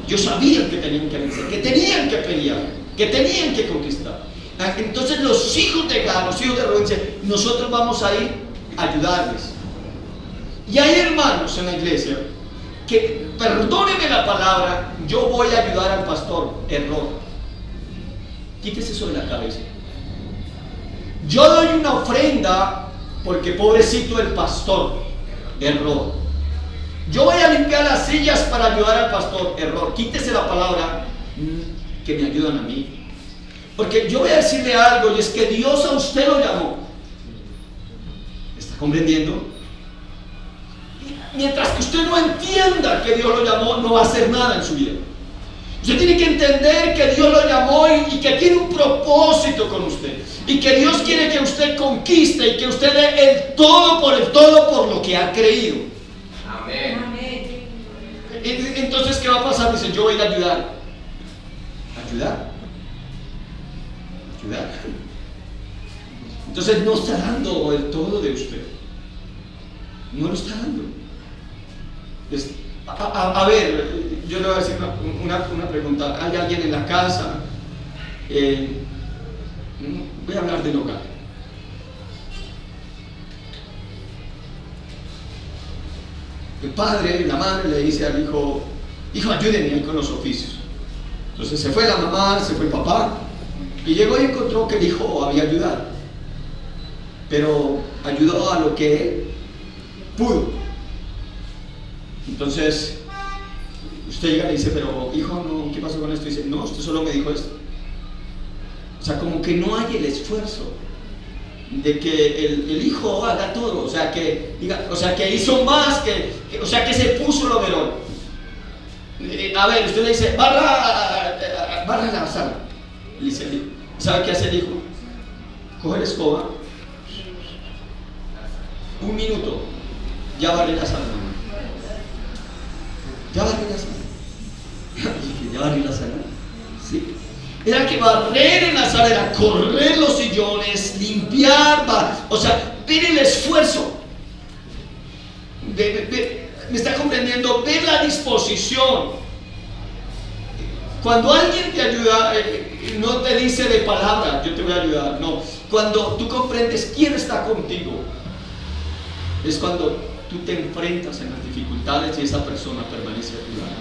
Ellos sabían que tenían que vencer, que tenían que pelear, que tenían que conquistar. Entonces los hijos de Gad, los hijos de Rubén dicen, nosotros vamos a ir a ayudarles. Y hay hermanos en la iglesia que, perdóneme la palabra, yo voy a ayudar al pastor. Error. Quítese eso de la cabeza. Yo doy una ofrenda porque pobrecito el pastor. Error. Yo voy a limpiar las sillas para ayudar al pastor. Error. Quítese la palabra que me ayudan a mí. Porque yo voy a decirle algo, y es que Dios a usted lo llamó. ¿Está comprendiendo? Mientras que usted no entienda que Dios lo llamó, no va a hacer nada en su vida. Usted tiene que entender que Dios lo llamó y que tiene un propósito con usted. Y que Dios quiere que usted conquiste y que usted dé el todo por lo que ha creído. Amén. Entonces, ¿qué va a pasar? Dice, yo voy a ir a ayudar. ¿Ayudar? Entonces no está dando el todo de usted. No lo está dando. A ver, yo le voy a decir una pregunta. ¿Hay alguien en la casa? Voy a hablar del hogar. El padre, la madre le dice al hijo, hijo, ayúdeme ahí con los oficios. Entonces se fue la mamá, se fue el papá, y llegó y encontró que el hijo había ayudado, pero ayudó a lo que él pudo. Entonces usted llega y le dice, pero hijo, no, ¿qué pasó con esto? Y dice, no, usted solo me dijo esto. O sea, como que no hay el esfuerzo de que el hijo haga todo, o sea, que hizo más, o sea, que se puso el overol. A ver, usted le dice, barra la sala. Le dice, ¿sabe qué hace el hijo? Coge la escoba, 1 minuto, ya barre la sala. Ya barre la sala. Ya barre la sala. Sí. Era que barrer en la sala era correr los sillones, limpiar, o sea, ver el esfuerzo. Me está comprendiendo, ver la disposición. Cuando alguien te ayuda, no te dice de palabra, yo te voy a ayudar, no. Cuando tú comprendes quién está contigo, es cuando tú te enfrentas en las dificultades y esa persona permanece a tu lado.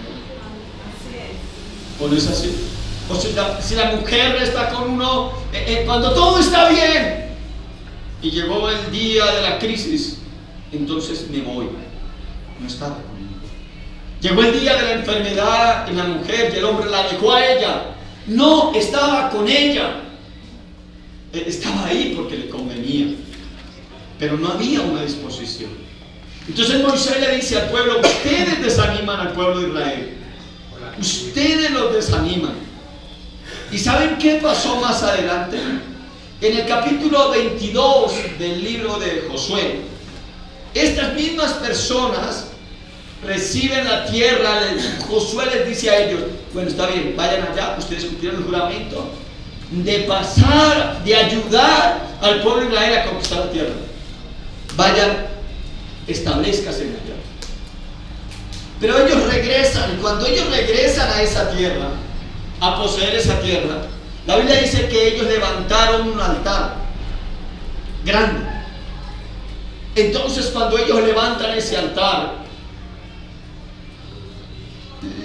¿O no es así? O si la mujer está con uno cuando todo está bien y llegó el día de la crisis, entonces me voy. No estaba conmigo. Llegó el día de la enfermedad en la mujer y el hombre la dejó a ella. No estaba con ella. Estaba ahí porque le convenía, pero no había una disposición. Entonces Moisés le dice al pueblo, ustedes desaniman al pueblo de Israel. Ustedes los desaniman. ¿Y saben qué pasó más adelante? En el capítulo 22 del libro de Josué, estas mismas personas reciben la tierra. Josué les dice a ellos, bueno, está bien, vayan allá, ustedes cumplieron el juramento de pasar, de ayudar al pueblo de Israel a conquistar la tierra. Vayan, establezcanse allá. Pero ellos regresan, y cuando ellos regresan a esa tierra, a poseer esa tierra, la Biblia dice que ellos levantaron un altar grande. Entonces cuando ellos levantan ese altar,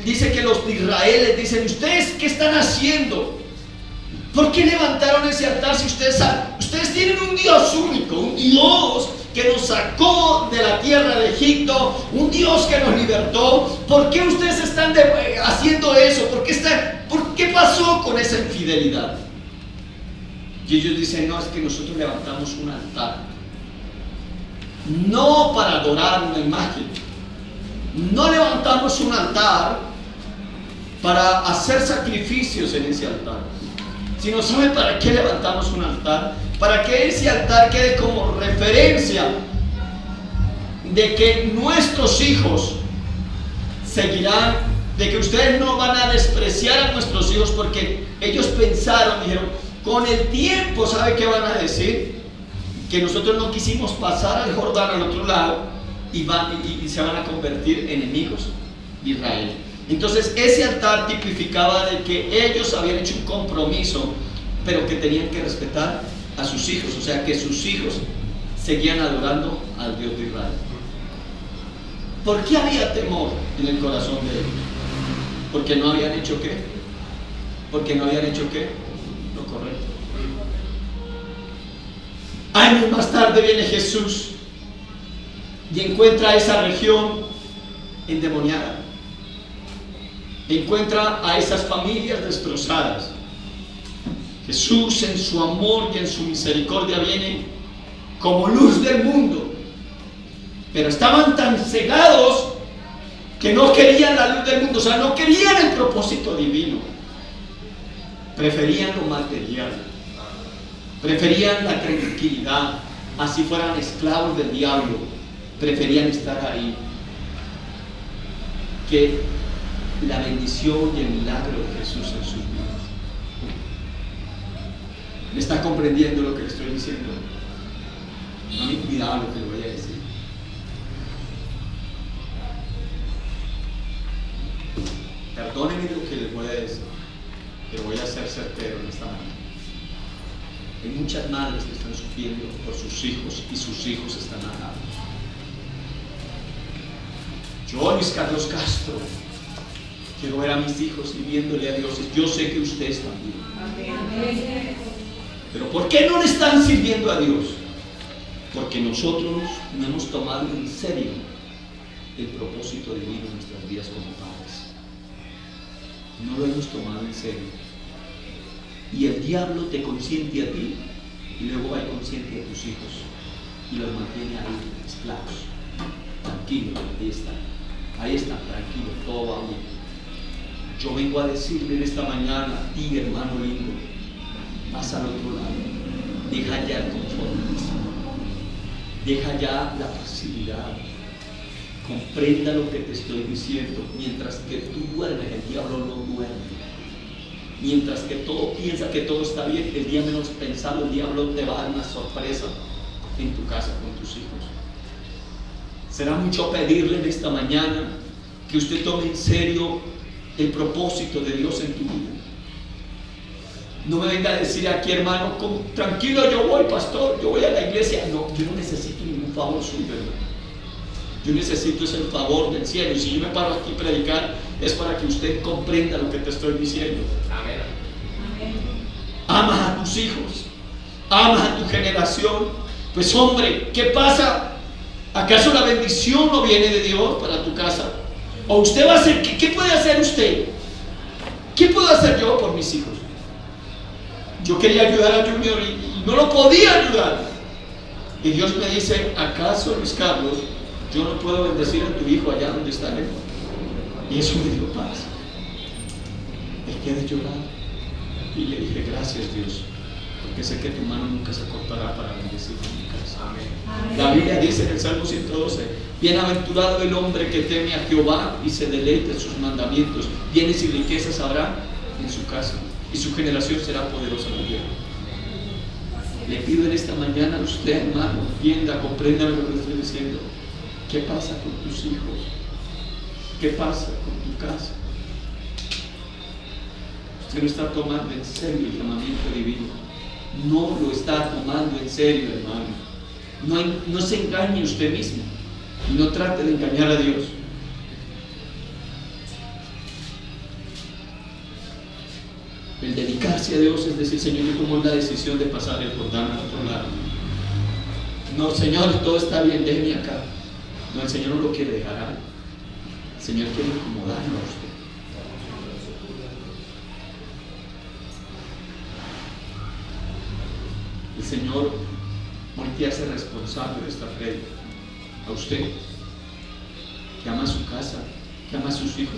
dice que los de Israel les dicen, ¿ustedes qué están haciendo? ¿Por qué levantaron ese altar si ustedes tienen un Dios único, un Dios que nos sacó de la tierra de Egipto, un Dios que nos libertó? ¿Por qué ustedes están haciendo eso? ¿Por qué pasó con esa infidelidad? Y ellos dicen, no, es que nosotros levantamos un altar, no para adorar una imagen, no levantamos un altar para hacer sacrificios en ese altar, sino ¿sabe para qué levantamos un altar? Para que ese altar quede como referencia de que nuestros hijos seguirán, de que ustedes no van a despreciar a nuestros hijos, porque ellos pensaron, dijeron, con el tiempo, ¿sabe qué van a decir? Que nosotros no quisimos pasar al Jordán al otro lado y se van a convertir enemigos de Israel. Entonces ese altar tipificaba de que ellos habían hecho un compromiso, pero que tenían que respetar a sus hijos, o sea que sus hijos seguían adorando al Dios de Israel. ¿Por qué había temor en el corazón de ellos? Porque no habían hecho ¿qué? Porque no habían hecho ¿qué? Lo correcto. Años más tarde viene Jesús y encuentra esa región endemoniada, encuentra a esas familias destrozadas. Jesús en su amor y en su misericordia viene como luz del mundo, pero estaban tan cegados que no querían la luz del mundo, o sea, no querían el propósito divino. Preferían lo material, preferían la tranquilidad, así fueran esclavos del diablo, preferían estar ahí que la bendición y el milagro de Jesús en sus vidas. ¿Me está comprendiendo lo que le estoy diciendo? No me cuidado lo que le voy a decir. Perdónenme lo que les voy a decir, pero voy a ser certero en esta mañana. Hay muchas madres que están sufriendo por sus hijos y sus hijos están atados. Yo, Luis Carlos Castro, quiero ver a mis hijos sirviéndole a Dios. Yo sé que ustedes también. Amén. Pero ¿por qué no le están sirviendo a Dios? Porque nosotros no hemos tomado en serio el propósito divino en nuestras vidas como padres. No lo hemos tomado en serio. Y el diablo te consiente a ti y luego va y consiente a tus hijos y los mantiene ahí esclavos. Tranquilo, ahí están, tranquilo, todo va bien. Yo vengo a decirle en esta mañana a ti, hermano lindo, pasa al otro lado, deja ya el conformismo, deja ya la pasividad, comprenda lo que te estoy diciendo. Mientras que tú duermes, el diablo no duerme. Mientras que todo piensa que todo está bien, el día menos pensado, el diablo te va a dar una sorpresa en tu casa con tus hijos. Será mucho pedirle en esta mañana que usted tome en serio el propósito de Dios en tu vida. No me venga a decir aquí, hermano, tranquilo, yo voy, pastor, yo voy a la iglesia. No, yo no necesito ningún favor suyo, hermano. Yo necesito es el favor del cielo. Y si yo me paro aquí a predicar, es para que usted comprenda lo que te estoy diciendo. Amén. Amas a tus hijos, amas a tu generación. Pues hombre, ¿qué pasa? ¿Acaso la bendición no viene de Dios para tu casa? ¿O usted va a hacer? ¿Qué puede hacer usted? ¿Qué puedo hacer yo por mis hijos? Yo quería ayudar a Junior y no lo podía ayudar. Y Dios me dice, ¿acaso, Luis Carlos, yo no puedo bendecir a tu hijo allá donde está él? Y eso me dio paz. Dejé de llorar y le dije, gracias Dios, porque sé que tu mano nunca se cortará para bendecir mi casa. Amén. La Biblia dice en el Salmo 112, bienaventurado el hombre que teme a Jehová y se deleita en sus mandamientos. Bienes y riquezas habrá en su casa y su generación será poderosa en la tierra. Le pido en esta mañana a usted, hermano, entienda, comprenda lo que le estoy diciendo. ¿Qué pasa con tus hijos? ¿Qué pasa con tu casa? Usted no está tomando en serio el llamamiento divino. No lo está tomando en serio, hermano. No se engañe usted mismo y no trate de engañar a Dios. El dedicarse a Dios es decir, Señor, yo tomo la decisión de pasar el Jordán al otro lado. No, Señor, todo está bien, déjeme acá. No, el Señor no lo quiere dejar ahí. El Señor quiere incomodarlo a usted. El Señor hoy te hace responsable de esta fe. A usted, que ama su casa, que ama a sus hijos.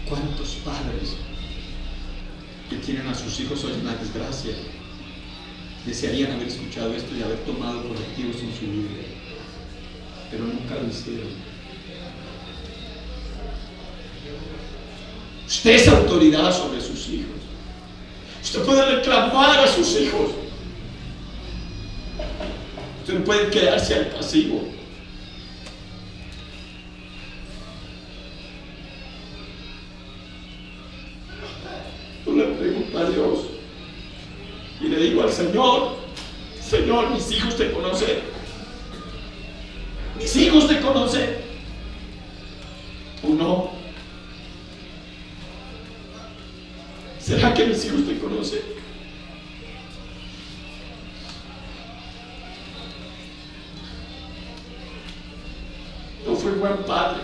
¿Cuántos padres que tienen a sus hijos hoy en la desgracia desearían haber escuchado esto y haber tomado correctivos en su vida, pero nunca lo hicieron? Usted es autoridad sobre sus hijos. Usted puede reclamar a sus hijos. Usted no puede quedarse al pasivo. Yo le pregunto a Dios y le digo al Señor, Señor, mis hijos te conocen. Mis hijos te conocen. ¿O no? ¿Será que mis hijos te conocen? No fui buen padre.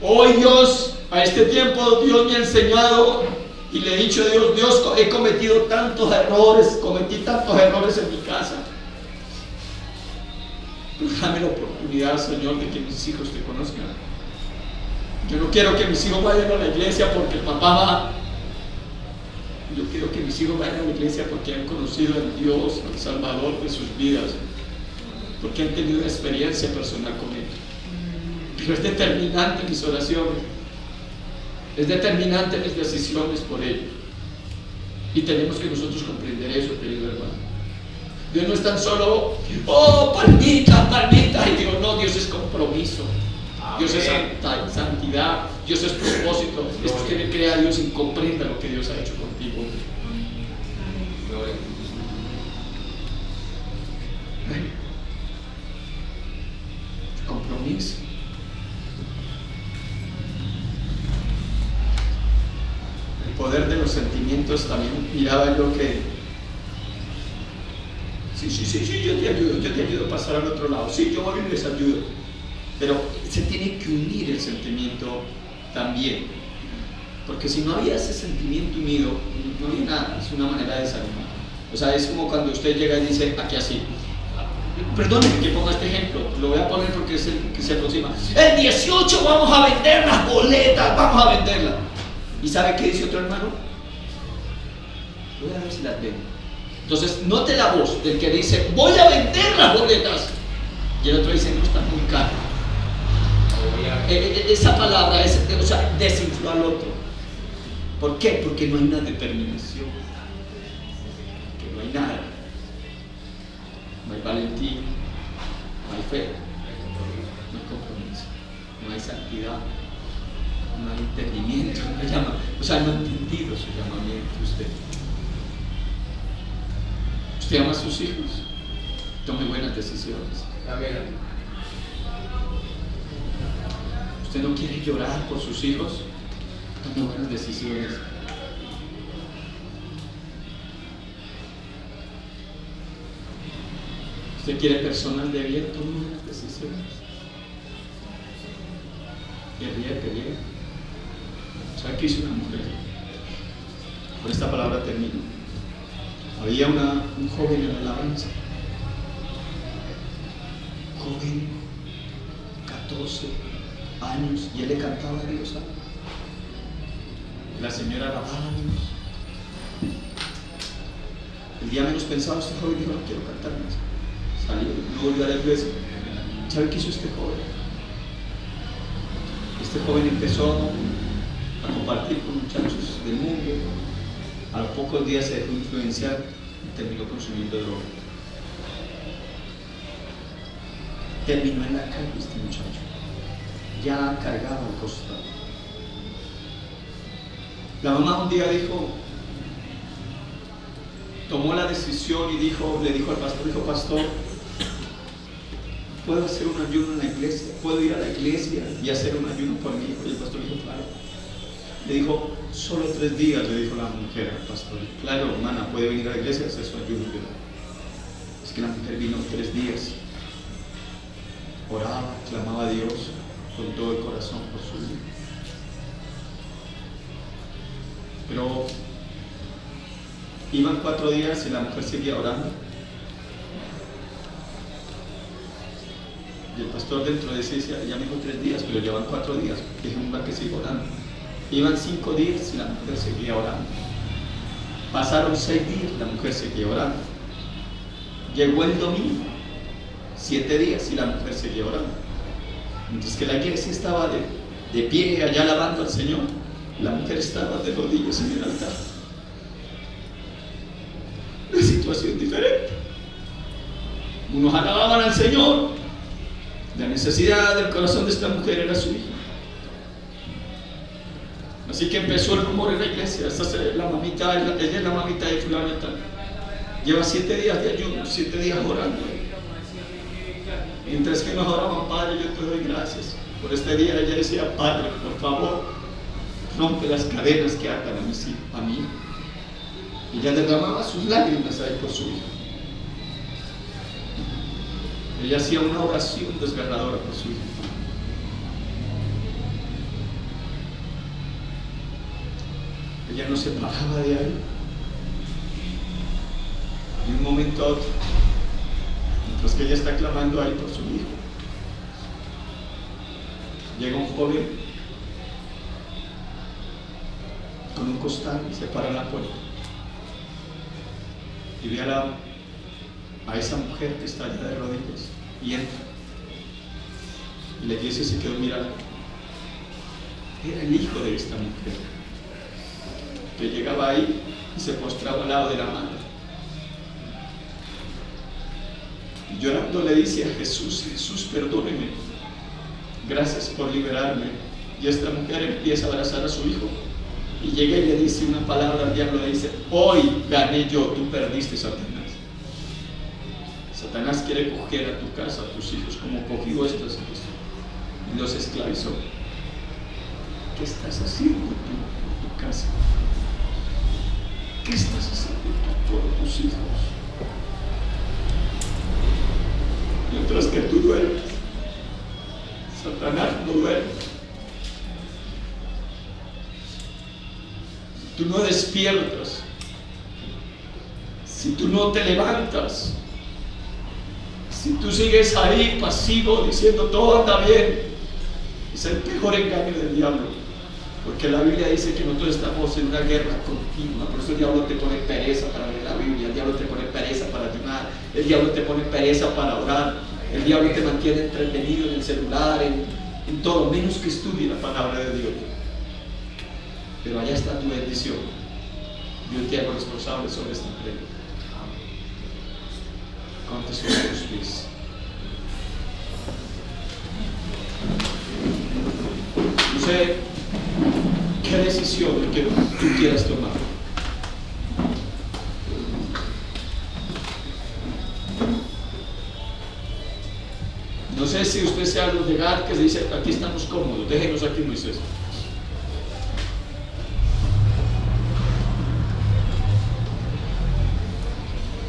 Hoy Dios, a este tiempo Dios me ha enseñado y le he dicho a Dios, Dios, he cometido tantos errores, cometí tantos errores en mi casa. dame la oportunidad, Señor, de que mis hijos te conozcan. Yo no quiero que mis hijos vayan a la iglesia porque el papá va. Yo quiero que mis hijos vayan a la iglesia porque han conocido al Dios, al Salvador de sus vidas, porque han tenido una experiencia personal con Él. Pero es determinante mis oraciones, es determinante mis decisiones por ellos. Y tenemos que nosotros comprender eso, querido hermano. Dios no es tan solo, oh, palmita, palmita. Y Dios no, Dios es compromiso. Dios es santidad, Dios es propósito. Es que usted le crea a Dios y comprenda lo que Dios ha hecho contigo. Compromiso. El poder de los sentimientos también miraba yo que sí, yo te ayudo a pasar al otro lado. Sí, yo voy y les ayudo. Pero se tiene que unir el sentimiento también. Porque si no había ese sentimiento unido, no había nada. Es una manera de desanimar. O sea, es como cuando usted llega y dice, aquí así. Perdónenme que ponga este ejemplo. Lo voy a poner porque es el que se aproxima. El 18 vamos a vender las boletas. Vamos a venderlas. ¿Y sabe qué dice otro hermano? Voy a ver si las vendo. Entonces, note la voz del que dice, voy a vender las boletas. Y el otro dice, no, está muy caro. Esa palabra, o sea, desinfló al otro. ¿Por qué? Porque no hay una determinación. Que no hay nada. No hay valentía, no hay fe, no hay compromiso, no hay santidad, no hay entendimiento, o sea, no ha entendido su llamamiento usted. ¿Usted ama a sus hijos? Tome buenas decisiones. Amén. ¿Usted no quiere llorar por sus hijos? Tome buenas decisiones. ¿Usted quiere personas de bien? Tome buenas decisiones. Que bien. ¿Sabe qué hizo una mujer? Por esta palabra termino. Había un joven en la alabanza. Joven, 14 años, y él le cantaba a Dios. La señora alababa a Dios. El día menos pensado, este joven dijo, no quiero cantar más. Salió, no volvió a la iglesia. ¿Sabe qué hizo este joven? Este joven empezó a compartir con muchachos del mundo. A los pocos días se dejó influenciar y terminó consumiendo droga. Terminó en la calle este muchacho. Ya cargaba al costado. La mamá un día dijo, tomó la decisión y le dijo al pastor, pastor, ¿puedo hacer un ayuno en la iglesia? ¿Puedo ir a la iglesia y hacer un ayuno por mi hijo? Y el pastor dijo, claro. Le dijo, solo 3 días, le dijo la mujer al pastor. Claro, hermana, puede venir a la iglesia y hacer su ayuno. Es que la mujer vino 3 días. Oraba, clamaba a Dios con todo el corazón por su hijo. Pero iban 4 días y la mujer seguía orando. Y el pastor dentro de ese decía, ya me dijo 3 días, pero llevan 4 días. Déjenme que siga orando. Iban 5 días y la mujer seguía orando. Pasaron 6 días y la mujer seguía orando. Llegó el domingo, 7 días y la mujer seguía orando. Mientras que la iglesia estaba de pie allá alabando al Señor, la mujer estaba de rodillas en el altar. Una situación diferente. Unos alababan al Señor. La necesidad del corazón de esta mujer era su hija. Así que empezó el rumor en la iglesia. Esta es la mamita, ella es la mamita de fulanita. Lleva 7 días de ayuno, 7 días orando. Mientras que nos oraban, Padre, yo te doy gracias por este día. Ella decía, Padre, por favor, rompe las cadenas que atan a mí. Y ella derramaba sus lágrimas ahí por su hija. Ella hacía una oración desgarradora por su hija. Ella no se paraba de ahí. De un momento a otro, mientras que ella está clamando ahí por su hijo, llega un joven con un costal y se para en la puerta y ve a esa mujer que está allá de rodillas y entra. Y la iglesia se quedó mirando. Era el hijo de esta mujer que llegaba ahí y se postraba al lado de la madre. Y llorando le dice a Jesús: Jesús, perdóneme, gracias por liberarme. Y esta mujer empieza a abrazar a su hijo y llega y le dice una palabra al diablo, le dice: hoy gané yo, tú perdiste, Satanás. Satanás quiere coger a tu casa, a tus hijos, como cogió estos hijos y los esclavizó. ¿Qué estás haciendo tú en tu casa? ¿Qué estás haciendo tú por tus hijos? Mientras que tú duermes, Satanás no duerme. Si tú no despiertas, si tú no te levantas, si tú sigues ahí pasivo diciendo todo anda bien, es el peor engaño del diablo. Porque la Biblia dice que nosotros estamos en una guerra continua. Por eso el diablo te pone pereza para leer la Biblia, el diablo te pone pereza para ayunar, el diablo te pone pereza para orar, el diablo te mantiene entretenido en el celular, en todo, menos que estudie la palabra de Dios. Pero allá está tu bendición. Dios te hago responsable sobre esta prédica. Conte sobre tus pies. No sé qué decisión que tú quieras tomar. No sé si usted sea los de Gad que se dice: aquí estamos cómodos, déjenos aquí, Moisés.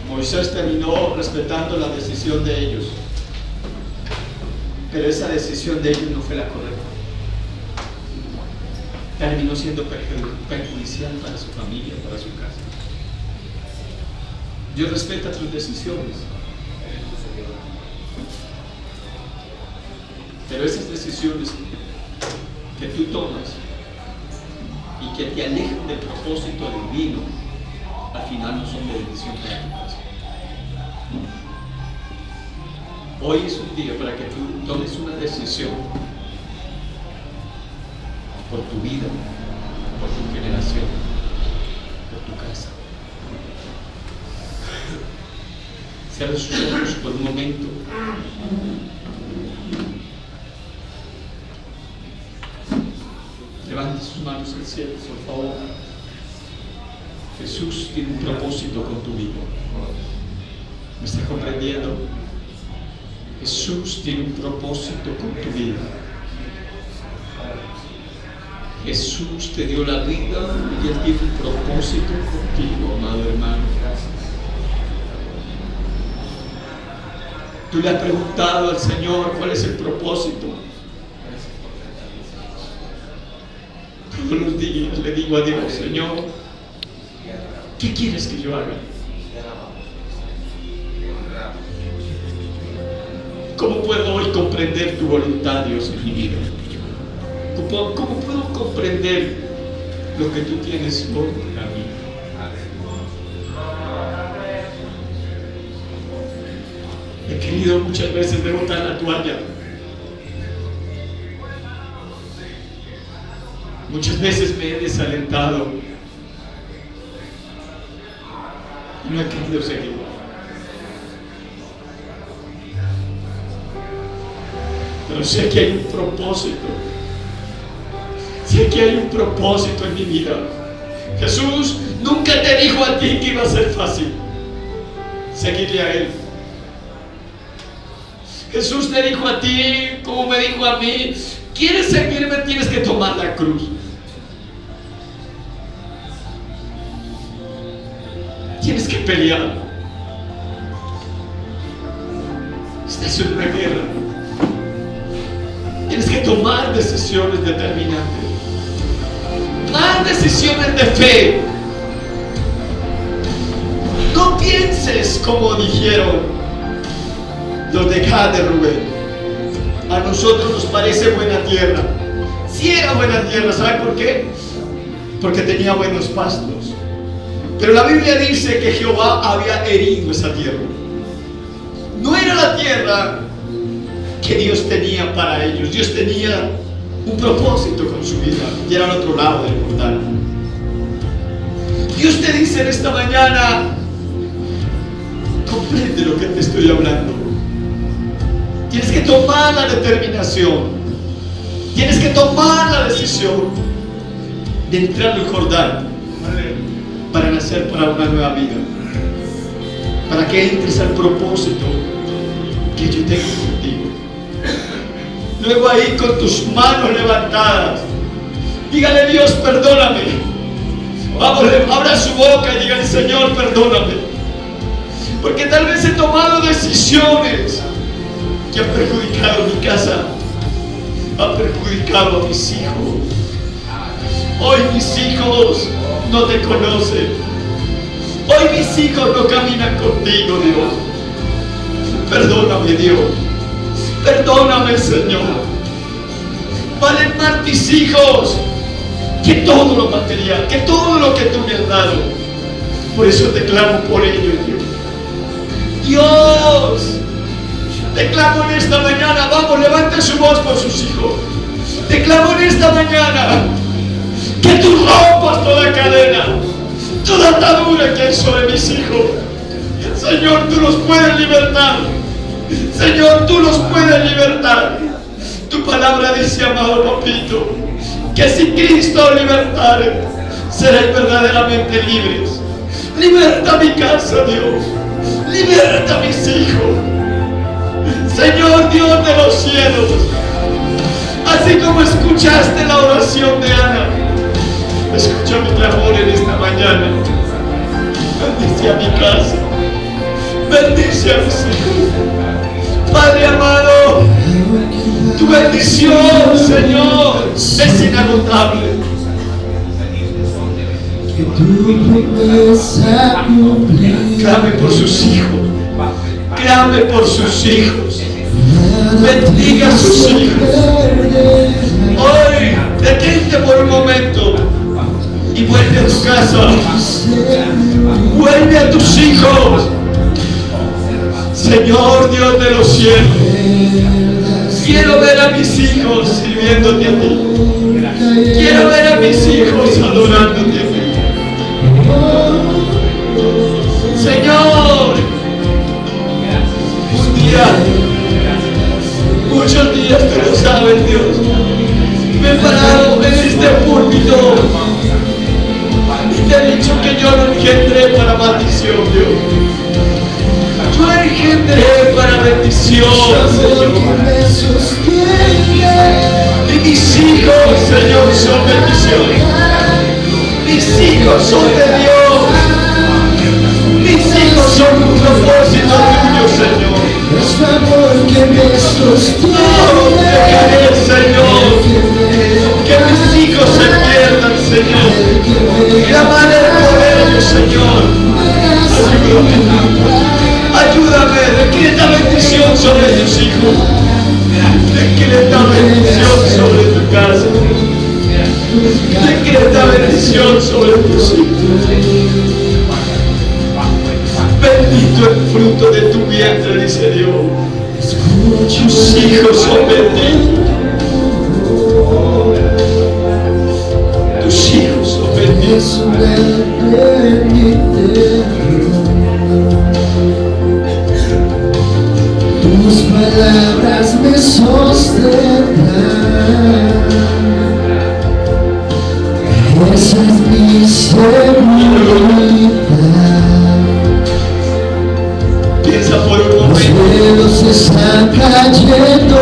Moisés terminó respetando la decisión de ellos, pero esa decisión de ellos no fue la correcta. Terminó siendo perjudicial para su familia, para su casa. Dios respeta tus decisiones, pero esas decisiones que tú tomas y que te alejan del propósito divino, al final no son de bendición para tu casa. Hoy es un día para que tú tomes una decisión por tu vida, por tu generación, por tu casa. Cierra sus ojos por un momento. Levante sus manos al cielo, por favor. Jesús tiene un propósito con tu vida. ¿Me está comprendiendo? Jesús tiene un propósito con tu vida. Jesús te dio la vida y Él tiene un propósito contigo, amado hermano. Tú le has preguntado al Señor cuál es el propósito. Todos los días le digo a Dios: Señor, ¿qué quieres que yo haga? ¿Cómo puedo hoy comprender tu voluntad, Dios, en mi vida? ¿Cómo puedo comprender lo que tú tienes hoy para mí? He querido muchas veces de botar la toalla. Muchas veces me he desalentado y no he querido seguir. Pero sé que hay un propósito. Sé que hay un propósito en mi vida. Jesús nunca te dijo a ti que iba a ser fácil seguirle a Él. Jesús te dijo a ti, como me dijo a mí: ¿quieres seguirme? Tienes que tomar la cruz. Tienes que pelear. Estás en una guerra. Tienes que tomar decisiones determinantes. Tomar decisiones de fe. No pienses como dijeron. los de Gad de Rubén. A nosotros nos parece buena tierra. Sí era buena tierra, ¿sabe por qué? Porque tenía buenos pastos. Pero la Biblia dice que Jehová había herido esa tierra. No era la tierra que Dios tenía para ellos. Dios tenía un propósito con su vida y era al otro lado del portal. Dios te dice en esta mañana: comprende lo que te estoy hablando. Tienes que tomar la determinación, tienes que tomar la decisión de entrar al Jordán para nacer para una nueva vida, para que entres al propósito que yo tengo contigo. Luego ahí con tus manos levantadas, dígale: Dios, perdóname. Vamos, abra su boca y dígale: Señor, perdóname, porque tal vez he tomado decisiones que han perjudicado mi casa, han perjudicado a mis hijos. Hoy mis hijos no te conocen, hoy mis hijos no caminan contigo, Dios. Perdóname, Dios, perdóname, Señor. Valen más mis hijos que todo lo material, que todo lo que tú me has dado. Por eso te clamo por ellos, Dios. Dios, te clamo en esta mañana. Vamos, levante su voz por sus hijos. Te clamo en esta mañana que tú rompas toda cadena, toda atadura que hay sobre mis hijos. Señor, tú los puedes libertar. Señor, tú los puedes libertar. Tu palabra dice, amado papito, que si Cristo libertare, seréis verdaderamente libres. Liberta mi casa, Dios. Liberta a mis hijos. Señor Dios de los cielos, así como escuchaste la oración de Ana, escucha mi clamor en esta mañana. Bendice a mi casa, bendice a mis hijos. Padre amado, tu bendición, Señor, es inagotable. Clame por sus hijos, clame por sus hijos, bendiga a sus hijos. Hoy detente por un momento y vuelve a tu casa, vuelve a tus hijos. Señor Dios de los cielos, quiero ver a mis hijos sirviéndote a ti. Quiero ver a mis hijos adorándote a ti. Señor, un día, muchos días, tú lo sabes, Dios, me he parado en este púlpito y te he dicho que yo no engendré para maldición, Dios. Yo engendré para bendición, Señor. Y mis hijos, Señor, son bendición. Mis hijos son de Dios. Mis hijos son un propósito tuyo, Señor. No dejaré, Señor, que mis hijos se pierdan, Señor. Clamaré por ellos, Señor. Ayúdame, decreta bendición sobre tus hijos. Decreta bendición sobre tu casa. Decreta bendición sobre tus hijos. Bendito el fruto de tu vientre, dice Dios. Tus hijos son benditos. Tus hijos son benditos. Tus palabras me sostendrán. Esa es mi seguridad. Piensa por un Los momento. cielos están cayendo